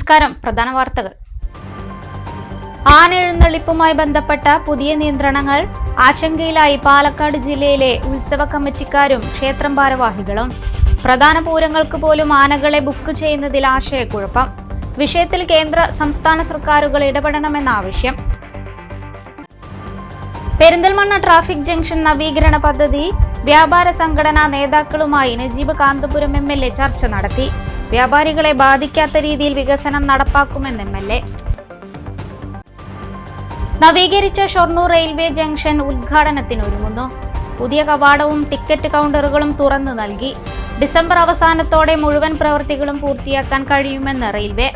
നമസ്കാരം. പ്രധാന വാർത്തകൾ. ആനെഴുന്നള്ളിപ്പുമായി ബന്ധപ്പെട്ട പുതിയ നിയന്ത്രണങ്ങൾ ആശങ്കയിലായി പാലക്കാട് ജില്ലയിലെ ഉത്സവ കമ്മിറ്റിക്കാരും ക്ഷേത്രം ഭാരവാഹികളും. പ്രധാന പൂരങ്ങൾക്ക് പോലും ആനകളെ ബുക്ക് ചെയ്യുന്നതിൽ ആശയക്കുഴപ്പം. വിഷയത്തിൽ കേന്ദ്ര സംസ്ഥാന സർക്കാരുകൾ ഇടപെടണമെന്ന ആവശ്യം. പെരിന്തൽമണ്ണ ട്രാഫിക് ജംഗ്ഷൻ നവീകരണ പദ്ധതി വ്യാപാര സംഘടനാ നേതാക്കളുമായി നജീബ് കാന്തപുരം MLA ചർച്ച നടത്തി. വ്യാപാരികളെ ബാധിക്കാത്ത രീതിയിൽ വികസനം നടപ്പാക്കുമെന്ന് MLA. നവീകരിച്ച ഷൊർണൂർ റെയിൽവേ ജംഗ്ഷൻ ഉദ്ഘാടനത്തിനൊരുങ്ങുന്നു. പുതിയ കവാടവും ടിക്കറ്റ് കൗണ്ടറുകളും തുറന്നു നൽകി. ഡിസംബർ അവസാനത്തോടെ മുഴുവൻ പ്രവൃത്തികളും പൂർത്തിയാക്കാൻ കഴിയുമെന്ന് റെയിൽവേ.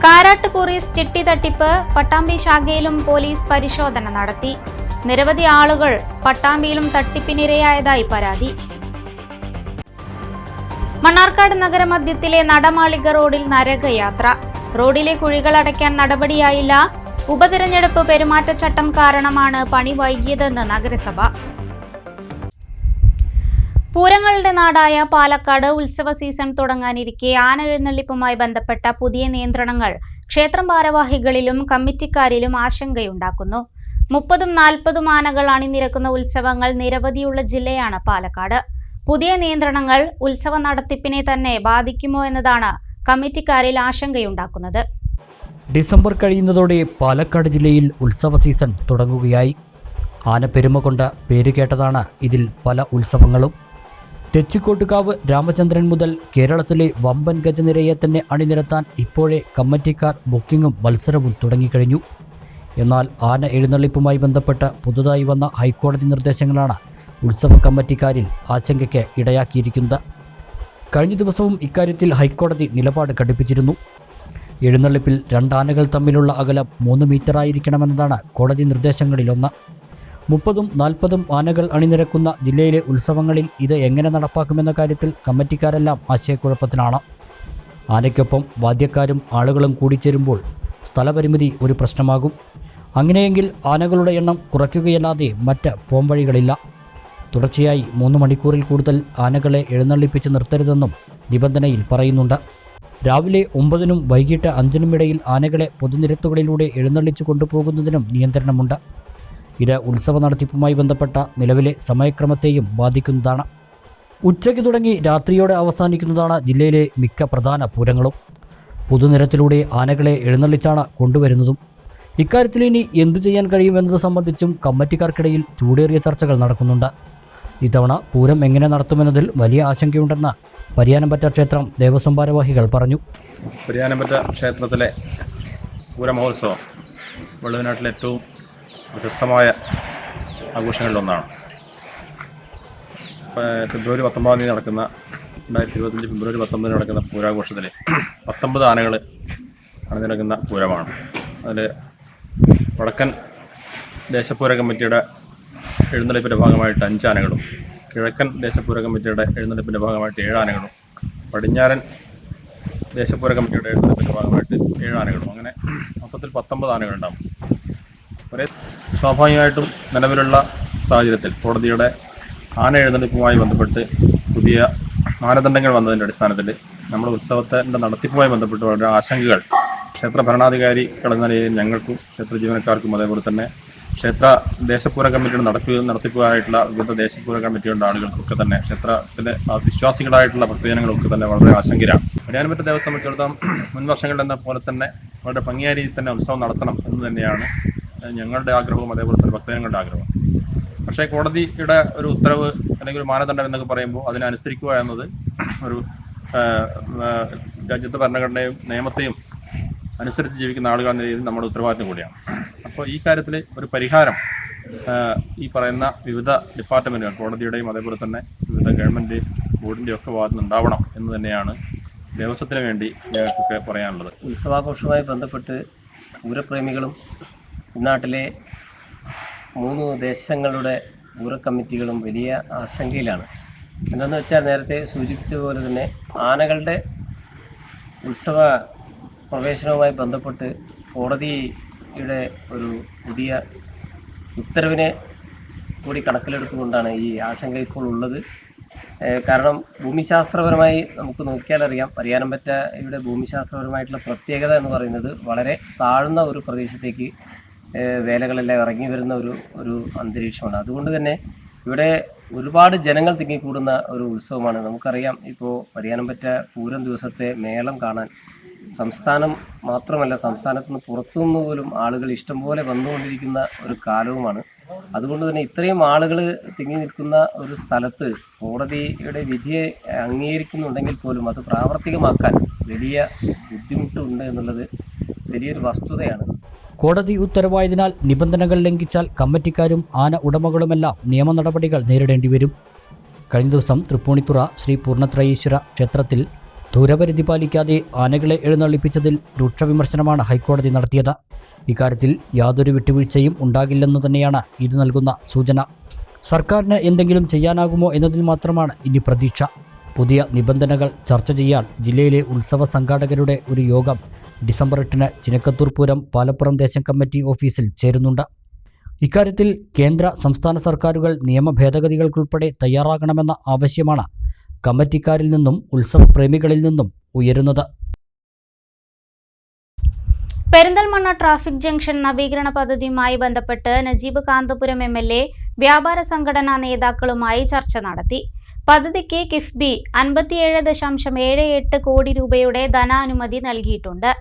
കാരാട്ട് കുറീസ് ചിട്ടി തട്ടിപ്പ് പട്ടാമ്പി ശാഖയിലും പോലീസ് പരിശോധന നടത്തി. നിരവധി ആളുകൾ പട്ടാമ്പിയിലും തട്ടിപ്പിനിരയായതായി പരാതി. മണ്ണാർക്കാട് നഗരമധ്യത്തിലെ നടമാളിക റോഡിൽ നരകയാത്ര. റോഡിലെ കുഴികൾ അടയ്ക്കാൻ നടപടിയായില്ല. ഉപതെരഞ്ഞെടുപ്പ് പെരുമാറ്റച്ചട്ടം കാരണമാണ് പണി വൈകിയതെന്ന് നഗരസഭ. പൂരങ്ങളുടെ നാടായ പാലക്കാട് ഉത്സവ സീസൺ തുടങ്ങാനിരിക്കെ ആനെഴുന്നള്ളിപ്പുമായി ബന്ധപ്പെട്ട പുതിയ നിയന്ത്രണങ്ങൾ ക്ഷേത്രം ഭാരവാഹികളിലും കമ്മിറ്റിക്കാരിലും ആശങ്കയുണ്ടാക്കുന്നു. 30-40 ആനകൾ അണിനിരക്കുന്ന ഉത്സവങ്ങൾ നിരവധിയുള്ള ജില്ലയാണ് പാലക്കാട്. പുതിയ നിയന്ത്രണങ്ങൾ ഉത്സവ നടത്തിപ്പിനെ തന്നെ ബാധിക്കുമോ എന്നതാണ് കമ്മിറ്റിക്കാരിൽ ആശങ്കയുണ്ടാക്കുന്നത്. ഡിസംബർ കഴിയുന്നതോടെ പാലക്കാട് ജില്ലയിൽ ഉത്സവ സീസൺ തുടങ്ങുകയായി. ആനപ്പെരുമ കൊണ്ട് പേരുകേട്ടതാണ് ഇതിൽ പല ഉത്സവങ്ങളും. തെച്ചിക്കോട്ടുകാവ് രാമചന്ദ്രൻ മുതൽ കേരളത്തിലെ വമ്പൻ ഗജനിരയെ തന്നെ അണിനിരത്താൻ ഇപ്പോഴേ കമ്മിറ്റിക്കാർ ബുക്കിങ്ങും മത്സരവും തുടങ്ങിക്കഴിഞ്ഞു. എന്നാൽ ആന എഴുന്നള്ളിപ്പുമായി ബന്ധപ്പെട്ട് പുതുതായി വന്ന ഹൈക്കോടതി നിർദ്ദേശങ്ങളാണ് ഉത്സവ കമ്മിറ്റിക്കാരിൽ ആശങ്കയ്ക്ക് ഇടയാക്കിയിരിക്കുന്നത്. കഴിഞ്ഞ ദിവസവും ഇക്കാര്യത്തിൽ ഹൈക്കോടതി നിലപാട് ഘടിപ്പിച്ചിരുന്നു. എഴുന്നള്ളിപ്പിൽ 2 ആനകൾ തമ്മിലുള്ള അകലം 3 മീറ്ററായിരിക്കണമെന്നതാണ് കോടതി നിർദ്ദേശങ്ങളിലൊന്ന്. 30-40 ആനകൾ അണിനിരക്കുന്ന ജില്ലയിലെ ഉത്സവങ്ങളിൽ ഇത് എങ്ങനെ നടപ്പാക്കുമെന്ന കാര്യത്തിൽ കമ്മിറ്റിക്കാരെല്ലാം ആശയക്കുഴപ്പത്തിലാണ്. ആനയ്ക്കൊപ്പം വാദ്യക്കാരും ആളുകളും കൂടിച്ചേരുമ്പോൾ സ്ഥലപരിമിതി ഒരു പ്രശ്നമാകും. അങ്ങനെയെങ്കിൽ ആനകളുടെ എണ്ണം കുറയ്ക്കുകയല്ലാതെ മറ്റ് പോംവഴികളില്ല. തുടർച്ചയായി 3 മണിക്കൂറിൽ കൂടുതൽ ആനകളെ എഴുന്നള്ളിപ്പിച്ച് നിർത്തരുതെന്നും നിബന്ധനയിൽ പറയുന്നുണ്ട്. രാവിലെ 9-നും വൈകിട്ട് 5-നും ഇടയിൽ ആനകളെ പൊതുനിരത്തുകളിലൂടെ എഴുന്നള്ളിച്ചു കൊണ്ടുപോകുന്നതിനും നിയന്ത്രണമുണ്ട്. ഇത് ഉത്സവ നടത്തിപ്പുമായി ബന്ധപ്പെട്ട നിലവിലെ സമയക്രമത്തെയും ബാധിക്കുന്നതാണ്. ഉച്ചയ്ക്ക് തുടങ്ങി രാത്രിയോടെ അവസാനിക്കുന്നതാണ് ജില്ലയിലെ മിക്ക പ്രധാന പൂരങ്ങളും. പൊതുനിരത്തിലൂടെ ആനകളെ എഴുന്നള്ളിച്ചാണ് കൊണ്ടുവരുന്നതും. ഇക്കാര്യത്തിൽ ഇനി എന്തു ചെയ്യാൻ കഴിയുമെന്നത് സംബന്ധിച്ചും കമ്മിറ്റിക്കാർക്കിടയിൽ ചൂടേറിയ ചർച്ചകൾ നടക്കുന്നുണ്ട്. ഇത്തവണ പൂരം എങ്ങനെ നടത്തുമെന്നതിൽ വലിയ ആശങ്കയുണ്ടെന്ന് പരിയാനംപറ്റ ക്ഷേത്രം ദേവസ്വം ഭാരവാഹികൾ പറഞ്ഞു. പരിയാനംപറ്റ ക്ഷേത്രത്തിലെ പൂരമഹോത്സവം വള്ളുവനാട്ടിലെ ഏറ്റവും പ്രശസ്തമായ ആഘോഷങ്ങളിലൊന്നാണ്. ഫെബ്രുവരി 19 നടക്കുന്ന 2025 ഫെബ്രുവരി 19 നടക്കുന്ന പൂരാഘോഷത്തിൽ 19 ആനകൾ അണിനിരക്കുന്ന പൂരമാണ്. അതിൽ വടക്കൻ ദേശപൂര കമ്മിറ്റിയുടെ എഴുന്നള്ളിപ്പിൻ്റെ ഭാഗമായിട്ട് 5 ആനകളും കിഴക്കൻ ദേശപൂര കമ്മിറ്റിയുടെ എഴുന്നള്ളിപ്പിൻ്റെ ഭാഗമായിട്ട് 7 ആനകളും പടിഞ്ഞാറൻ ദേശപൂര കമ്മിറ്റിയുടെ എഴുന്നള്ളിപ്പിൻ്റെ ഭാഗമായിട്ട് 7 ആനകളും അങ്ങനെ മൊത്തത്തിൽ 19 ആനകളുണ്ടാകും. ഒരേ സ്വാഭാവികമായിട്ടും നിലവിലുള്ള സാഹചര്യത്തിൽ കോടതിയുടെ ആന എഴുന്നള്ളിപ്പുമായി ബന്ധപ്പെട്ട് പുതിയ മാനദണ്ഡങ്ങൾ വന്നതിൻ്റെ അടിസ്ഥാനത്തിൽ നമ്മുടെ ഉത്സവത്തിൻ്റെ നടത്തിപ്പുമായി ബന്ധപ്പെട്ട് വളരെ ആശങ്കകൾ ക്ഷേത്ര ഭരണാധികാരികൾ എന്ന നിലയിൽ ഞങ്ങൾക്കും ക്ഷേത്ര ജീവനക്കാർക്കും അതേപോലെ തന്നെ ക്ഷേത്ര ദേശപൂര കമ്മിറ്റിയുടെ നടത്തിപ്പുകാരായിട്ടുള്ള വിവിധ ദേശപൂര കമ്മിറ്റിയുടെ ആളുകൾക്കൊക്കെ തന്നെ ക്ഷേത്രത്തിലെ വിശ്വാസികളായിട്ടുള്ള ഭക്തജനങ്ങളൊക്കെ തന്നെ വളരെ ആശങ്കയിലാണ്. പരിയാനംപറ്റ ദേവസ്വം സംബന്ധിച്ചിടത്തോളം മുൻ വർഷങ്ങളിലെന്ന പോലെ തന്നെ വളരെ ഭംഗിയായ രീതിയിൽ തന്നെ ഉത്സവം നടത്തണം എന്ന് തന്നെയാണ് ഞങ്ങളുടെ ആഗ്രഹവും അതേപോലെ തന്നെ ഭക്തജനങ്ങളുടെ ആഗ്രഹവും. പക്ഷേ കോടതിയുടെ ഒരു ഉത്തരവ് അല്ലെങ്കിൽ ഒരു മാനദണ്ഡം എന്നൊക്കെ പറയുമ്പോൾ അതിനനുസരിക്കുക എന്നത് ഒരു രാജ്യത്തെ ഭരണഘടനയും നിയമത്തെയും അനുസരിച്ച് ജീവിക്കുന്ന ആളുകൾ എന്ന രീതിയിൽ നമ്മുടെ ഉത്തരവാദിത്വം കൂടിയാണ്. അപ്പോൾ ഈ കാര്യത്തിൽ ഒരു പരിഹാരം ഈ പറയുന്ന വിവിധ ഡിപ്പാർട്ട്മെൻറ്റുകൾ കോടതിയുടെയും അതേപോലെ തന്നെ വിവിധ ഗവൺമെൻറ് ബോർഡിൻ്റെയും ഒക്കെ ഭാഗത്ത് നിന്നുണ്ടാവണം എന്ന് തന്നെയാണ് ദേവസ്വത്തിന് വേണ്ടി ഞങ്ങൾക്കൊക്കെ പറയാനുള്ളത്. ഉത്സവാഘോഷവുമായി ബന്ധപ്പെട്ട് പൂരപ്രേമികളും നാട്ടിലെ 3 ദേശങ്ങളുടെ പൂര കമ്മിറ്റികളും വലിയ ആശങ്കയിലാണ്. എന്തെന്ന് വെച്ചാൽ നേരത്തെ സൂചിപ്പിച്ച പോലെ തന്നെ ആനകളുടെ ഉത്സവ പ്രവേശനവുമായി ബന്ധപ്പെട്ട് കോടതിയുടെ ഒരു പുതിയ ഉത്തരവിനെ കൂടി കണക്കിലെടുത്തുകൊണ്ടാണ് ഈ ആശങ്ക ഇപ്പോൾ ഉള്ളത്. കാരണം ഭൂമിശാസ്ത്രപരമായി നമുക്ക് നോക്കിയാലറിയാം, പരിയാരംപറ്റ ഇവിടെ ഭൂമിശാസ്ത്രപരമായിട്ടുള്ള പ്രത്യേകത എന്ന് പറയുന്നത് വളരെ താഴ്ന്ന ഒരു പ്രദേശത്തേക്ക് വേലകളെല്ലാം ഇറങ്ങി വരുന്ന ഒരു അന്തരീക്ഷമാണ്. അതുകൊണ്ട് തന്നെ ഇവിടെ ഒരുപാട് ജനങ്ങൾ തിങ്ങിക്കൂടുന്ന ഒരു ഉത്സവമാണ്. നമുക്കറിയാം, ഇപ്പോൾ പരിയാരംപറ്റ പൂരം ദിവസത്തെ മേളം കാണാൻ സംസ്ഥാനം മാത്രമല്ല, സംസ്ഥാനത്ത് നിന്ന് പുറത്തുനിന്ന് പോലും ആളുകൾ ഇഷ്ടംപോലെ വന്നുകൊണ്ടിരിക്കുന്ന ഒരു കാലവുമാണ്. അതുകൊണ്ട് തന്നെ ഇത്രയും ആളുകൾ തിങ്ങി നിൽക്കുന്ന ഒരു സ്ഥലത്ത് കോടതിയുടെ വിധിയെ അംഗീകരിക്കുന്നുണ്ടെങ്കിൽ പോലും അത് പ്രാവർത്തികമാക്കാൻ വലിയ ബുദ്ധിമുട്ടുണ്ട് എന്നുള്ളത് വലിയൊരു വസ്തുതയാണ്. കോടതി ഉത്തരവായതിനാൽ നിബന്ധനകൾ ലംഘിച്ചാൽ കമ്മിറ്റിക്കാരും ആന ഉടമകളുമെല്ലാം നിയമ നടപടികൾ നേരിടേണ്ടി വരും. കഴിഞ്ഞ ദിവസം തൃപ്പൂണിത്തുറ ശ്രീ പൂർണ്ണത്രയീശ്വര ക്ഷേത്രത്തിൽ ദൂരപരിധി പാലിക്കാതെ ആനകളെ എഴുന്നള്ളിപ്പിച്ചതിൽ രൂക്ഷ വിമർശനമാണ് ഹൈക്കോടതി നടത്തിയത്. ഇക്കാര്യത്തിൽ യാതൊരു വിട്ടുവീഴ്ചയും ഉണ്ടാകില്ലെന്നു തന്നെയാണ് ഇത് നൽകുന്ന സൂചന. സർക്കാരിന് എന്തെങ്കിലും ചെയ്യാനാകുമോ എന്നതിൽ മാത്രമാണ് ഇനി പ്രതീക്ഷ. പുതിയ നിബന്ധനകൾ ചർച്ച ചെയ്യാൻ ജില്ലയിലെ ഉത്സവ സംഘാടകരുടെ ഒരു യോഗം ഡിസംബർ 8 ചിനക്കത്തൂർ പൂരം പാലപ്പുറം ദേശം കമ്മിറ്റി ഓഫീസിൽ ചേരുന്നുണ്ട്. ഇക്കാര്യത്തിൽ കേന്ദ്ര സംസ്ഥാന സർക്കാരുകൾ നിയമ ഭേദഗതികൾക്കുൾപ്പെടെ തയ്യാറാകണമെന്ന ആവശ്യമാണ് കമ്മിറ്റിക്കാരിൽ നിന്നും ഉത്സവപ്രേമികളിൽ നിന്നും ഉയരുന്നത്. പെരിന്തൽമണ്ണ ട്രാഫിക് ജംഗ്ഷൻ നവീകരണ പദ്ധതിയുമായി ബന്ധപ്പെട്ട് നജീബ് കാന്തപുരം MLA വ്യാപാര സംഘടനാ നേതാക്കളുമായി ചർച്ച നടത്തി. പദ്ധതിക്ക് കിഫ്ബി 57.78 കോടി രൂപയുടെ ധനാനുമതി നൽകിയിട്ടുണ്ട്.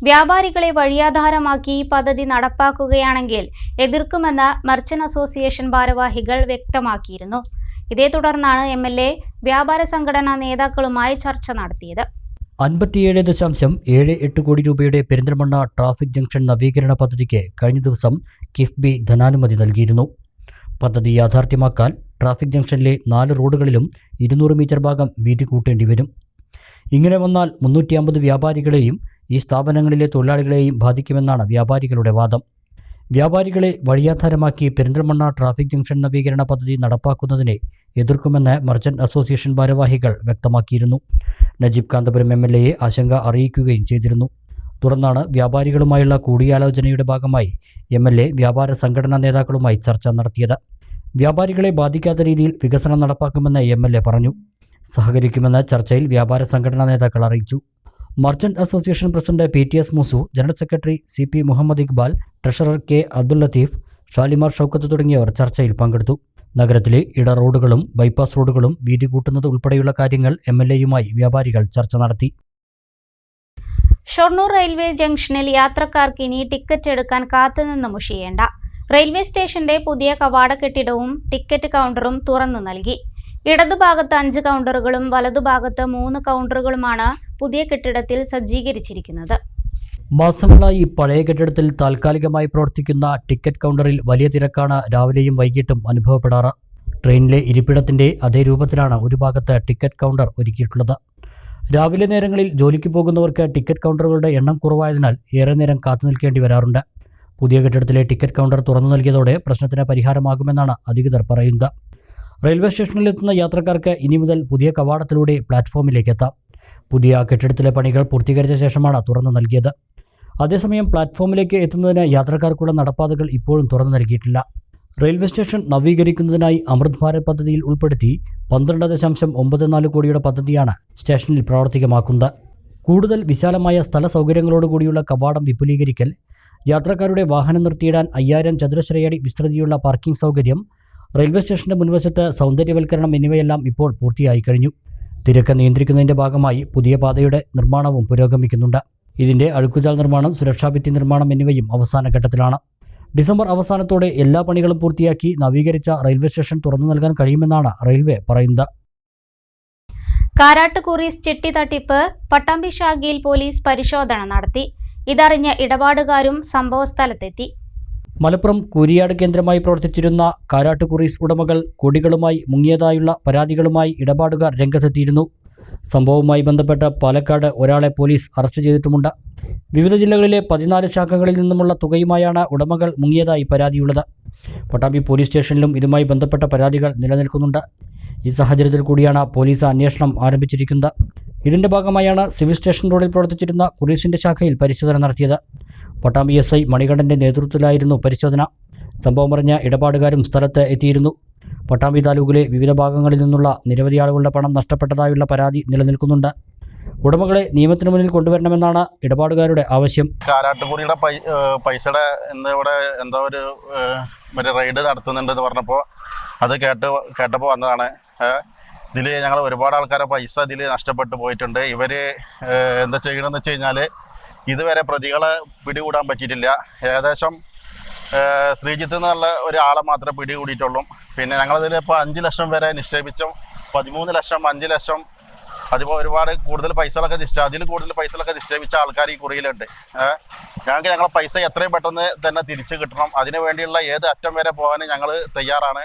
വ്യാപാരികളെ വഴിയാധാരമാക്കി ഈ പദ്ധതി നടപ്പാക്കുകയാണെങ്കിൽ എതിർക്കുമെന്ന് മർച്ചന്റ് അസോസിയേഷൻ ഭാരവാഹികൾ വ്യക്തമാക്കിയിരുന്നു. ഇതേ തുടർന്നാണ് MLA വ്യാപാര സംഘടനാ നേതാക്കളുമായി ചർച്ച നടത്തിയത്. 57.78 കോടി രൂപയുടെ പെരിന്തൽമണ്ണ ട്രാഫിക് ജംഗ്ഷൻ നവീകരണ പദ്ധതിക്ക് കഴിഞ്ഞ ദിവസം കിഫ്ബി ധനാനുമതി നൽകിയിരുന്നു. പദ്ധതി യാഥാർത്ഥ്യമാക്കാൻ ട്രാഫിക് ജംഗ്ഷനിലെ 4 റോഡുകളിലും 200 മീറ്റർ ഭാഗം വീതി കൂട്ടേണ്ടി വരും. ഇങ്ങനെ വന്നാൽ 350 വ്യാപാരികളെയും ഈ സ്ഥാപനങ്ങളിലെ തൊഴിലാളികളെയും ബാധിക്കുമെന്നാണ് വ്യാപാരികളുടെ വാദം. വ്യാപാരികളെ വഴിയാധാരമാക്കി പെരിന്തൽമണ്ണ ട്രാഫിക് ജംഗ്ഷൻ നവീകരണ പദ്ധതി നടപ്പാക്കുന്നതിനെ എതിർക്കുമെന്ന് മർച്ചന്റ് അസോസിയേഷൻ ഭാരവാഹികൾ വ്യക്തമാക്കിയിരുന്നു. നജീബ് കാന്തപുരം MLAയെ ആശങ്ക അറിയിക്കുകയും ചെയ്തിരുന്നു. തുടർന്നാണ് വ്യാപാരികളുമായുള്ള കൂടിയാലോചനയുടെ ഭാഗമായി MLA വ്യാപാര സംഘടനാ നേതാക്കളുമായി ചർച്ച നടത്തിയത്. വ്യാപാരികളെ ബാധിക്കാത്ത രീതിയിൽ വികസനം നടപ്പാക്കുമെന്ന് MLA പറഞ്ഞു. സഹകരിക്കുമെന്ന് ചർച്ചയിൽ വ്യാപാര സംഘടനാ നേതാക്കൾ അറിയിച്ചു. Merchant association president PTS Moosu, general secretary CP Muhammad Iqbal, treasurer K Abdul Latheef, Shalimar Shoukath തുടങ്ങിയവർ ചർച്ചയിൽ പങ്കെടുത്തു. നഗരത്തിലെ ഇട റോഡുകളും ബൈപ്പാസ് റോഡുകളും വീതി കൂട്ടുന്നത് ഉൾപ്പെടെയുള്ള കാര്യങ്ങൾ MLAയുമായി വ്യാപാരികൾ ചർച്ച നടത്തി. ഷൊർണൂർ റെയിൽവേ ജംഗ്ഷനിൽ യാത്രക്കാർക്ക് ഇനി ടിക്കറ്റ് എടുക്കാൻ കാത്തുനിന്ന് മുഷിയേണ്ട. റെയിൽവേ സ്റ്റേഷന്റെ പുതിയ കവാട കെട്ടിടവും ടിക്കറ്റ് കൗണ്ടറും തുറന്നു നൽകി. ഇടതുഭാഗത്ത് 5 കൗണ്ടറുകളും വലതുഭാഗത്ത് 3 കൗണ്ടറുകളുമാണ് പുതിയ കെട്ടിടത്തിൽ സജ്ജീകരിച്ചിരിക്കുന്നത്. മാസങ്ങളായി പഴയ കെട്ടിടത്തിൽ താൽക്കാലികമായി പ്രവർത്തിക്കുന്ന ടിക്കറ്റ് കൗണ്ടറിൽ വലിയ തിരക്കാണ് രാവിലെയും വൈകിട്ടും അനുഭവപ്പെടാറ്. ട്രെയിനിലെ ഇരിപ്പിടത്തിന്റെ അതേ രൂപത്തിലാണ് ഒരു ഭാഗത്ത് ടിക്കറ്റ് കൗണ്ടർ ഒരുക്കിയിട്ടുള്ളത്. രാവിലെ നേരങ്ങളിൽ ജോലിക്ക് പോകുന്നവർക്ക് ടിക്കറ്റ് കൗണ്ടറുകളുടെ എണ്ണം കുറവായതിനാൽ ഏറെ നേരം കാത്തുനിൽക്കേണ്ടി വരാറുണ്ട്. പുതിയ കെട്ടിടത്തിലെ ടിക്കറ്റ് കൗണ്ടർ തുറന്നു നൽകിയതോടെ പ്രശ്നത്തിന് പരിഹാരമാകുമെന്നാണ് അധികൃതർ പറയുന്നത്. റെയിൽവേ സ്റ്റേഷനിലെത്തുന്ന യാത്രക്കാർക്ക് ഇനി മുതൽ പുതിയ കവാടത്തിലൂടെ പ്ലാറ്റ്ഫോമിലേക്ക് എത്താം. പുതിയ കെട്ടിടത്തിലെ പണികൾ പൂർത്തീകരിച്ച ശേഷമാണ് തുറന്നു നൽകിയത്. അതേസമയം പ്ലാറ്റ്ഫോമിലേക്ക് എത്തുന്നതിന് യാത്രക്കാർക്കുള്ള നടപ്പാതകൾ ഇപ്പോഴും തുറന്നു നൽകിയിട്ടില്ല. റെയിൽവേ സ്റ്റേഷൻ നവീകരിക്കുന്നതിനായി അമൃത് ഭാരത് പദ്ധതിയിൽ ഉൾപ്പെടുത്തി 12.94 കോടിയുടെ പദ്ധതിയാണ് സ്റ്റേഷനിൽ പ്രാവർത്തികമാക്കുന്നത്. കൂടുതൽ വിശാലമായ സ്ഥല സൗകര്യങ്ങളോടുകൂടിയുള്ള കവാടം വിപുലീകരിക്കൽ, യാത്രക്കാരുടെ വാഹനം നിർത്തിയിടാൻ 5000 ചതുരശ്രയടി വിസ്തൃതിയുള്ള പാർക്കിംഗ് സൗകര്യം, റെയിൽവേ സ്റ്റേഷന്റെ മുൻവശത്ത് സൗന്ദര്യവൽക്കരണം എന്നിവയെല്ലാം ഇപ്പോൾ പൂർത്തിയായി കഴിഞ്ഞു. തിരക്ക് നിയന്ത്രിക്കുന്നതിന്റെ ഭാഗമായി പുതിയ പാതയുടെ നിർമ്മാണവും പുരോഗമിക്കുന്നുണ്ട്. ഇതിന്റെ അഴുക്കുചാൽ നിർമ്മാണം, സുരക്ഷാഭിത്തി നിർമ്മാണം എന്നിവയും അവസാന ഘട്ടത്തിലാണ്. ഡിസംബർ അവസാനത്തോടെ എല്ലാ പണികളും പൂർത്തിയാക്കി നവീകരിച്ച റെയിൽവേ സ്റ്റേഷൻ തുറന്നു നൽകാൻ കഴിയുമെന്നാണ് റെയിൽവേ പറയുന്നത്. കാരാട്ട് കുറീസ് ചിട്ടി തട്ടിപ്പ് പട്ടാമ്പി ശാഖയിൽ പോലീസ് പരിശോധന നടത്തി. ഇതറിഞ്ഞ ഇടപാടുകാരും സംഭവസ്ഥലത്തെത്തി. മലപ്പുറം കൂരിയാട് കേന്ദ്രമായി പ്രവർത്തിച്ചിരുന്ന കാരാട്ട് കുറീസ് ഉടമകൾ കോടികളുമായി മുങ്ങിയതായുള്ള പരാതികളുമായി ഇടപാടുകാർ രംഗത്തെത്തിയിരുന്നു. സംഭവവുമായി ബന്ധപ്പെട്ട് പാലക്കാട് ഒരാളെ പോലീസ് അറസ്റ്റ് ചെയ്തിട്ടുമുണ്ട്. വിവിധ ജില്ലകളിലെ 14 ശാഖകളിൽ നിന്നുമുള്ള തുകയുമായാണ് ഉടമകൾ മുങ്ങിയതായി പരാതിയുള്ളത്. പട്ടാമ്പി പോലീസ് സ്റ്റേഷനിലും ഇതുമായി ബന്ധപ്പെട്ട പരാതികൾ നിലനിൽക്കുന്നുണ്ട്. ഈ സാഹചര്യത്തിൽ കൂടിയാണ് പോലീസ് അന്വേഷണം ആരംഭിച്ചിരിക്കുന്നത്. ഇതിന്റെ ഭാഗമായാണ് സിവിൽ സ്റ്റേഷൻ റോഡിൽ പ്രവർത്തിച്ചിരുന്ന കുറീസിന്റെ ശാഖയിൽ പരിശോധന നടത്തിയത്. പട്ടാമ്പി SI മണികണ്ഠന്റെ നേതൃത്വത്തിലായിരുന്നു പരിശോധന. സംഭവമറിഞ്ഞ ഇടപാടുകാരും സ്ഥലത്ത് എത്തിയിരുന്നു. പട്ടാമ്പി താലൂക്കിലെ വിവിധ ഭാഗങ്ങളിൽ നിന്നുള്ള നിരവധി ആളുകളുടെ പണം നഷ്ടപ്പെട്ടതായുള്ള പരാതി നിലനിൽക്കുന്നുണ്ട്. ഉടമകളെ നിയമത്തിന് മുന്നിൽ കൊണ്ടുവരണമെന്നാണ് ഇടപാടുകാരുടെ ആവശ്യം. കാരാട്ടുപുരിയുടെ പൈസയുടെ ഇവിടെ എന്തോ ഒരു മറ്റേ റെയ്ഡ് നടത്തുന്നുണ്ടെന്ന് പറഞ്ഞപ്പോൾ അത് കേട്ടപ്പോൾ വന്നതാണ്. ഇതിൽ ഞങ്ങൾ ഒരുപാട് ആൾക്കാരെ പൈസ ഇതിൽ നഷ്ടപ്പെട്ടു പോയിട്ടുണ്ട്. ഇവർ എന്താ ചെയ്യണമെന്ന് വെച്ച് കഴിഞ്ഞാൽ ഇതുവരെ പ്രതികളെ പിടികൂടാൻ പറ്റിയിട്ടില്ല. ഏകദേശം ശ്രീജിത്ത് എന്നുള്ള ഒരാളെ മാത്രമേ പിടികൂടിയിട്ടുള്ളൂ. പിന്നെ ഞങ്ങളതിൽ ഇപ്പോൾ 5 ലക്ഷം വരെ നിക്ഷേപിച്ചും 13 ലക്ഷം 5 ലക്ഷം അതിപ്പോൾ ഒരുപാട് കൂടുതൽ പൈസകളൊക്കെ അതിൽ കൂടുതൽ പൈസകളൊക്കെ നിക്ഷേപിച്ച ആൾക്കാർ ഈ കുറിയിലുണ്ട്. ഞങ്ങൾക്ക് ഞങ്ങളെ പൈസ എത്രയും പെട്ടെന്ന് തന്നെ തിരിച്ചു കിട്ടണം. അതിനു വേണ്ടിയുള്ള ഏത് അറ്റം വരെ പോകാൻ ഞങ്ങൾ തയ്യാറാണ്.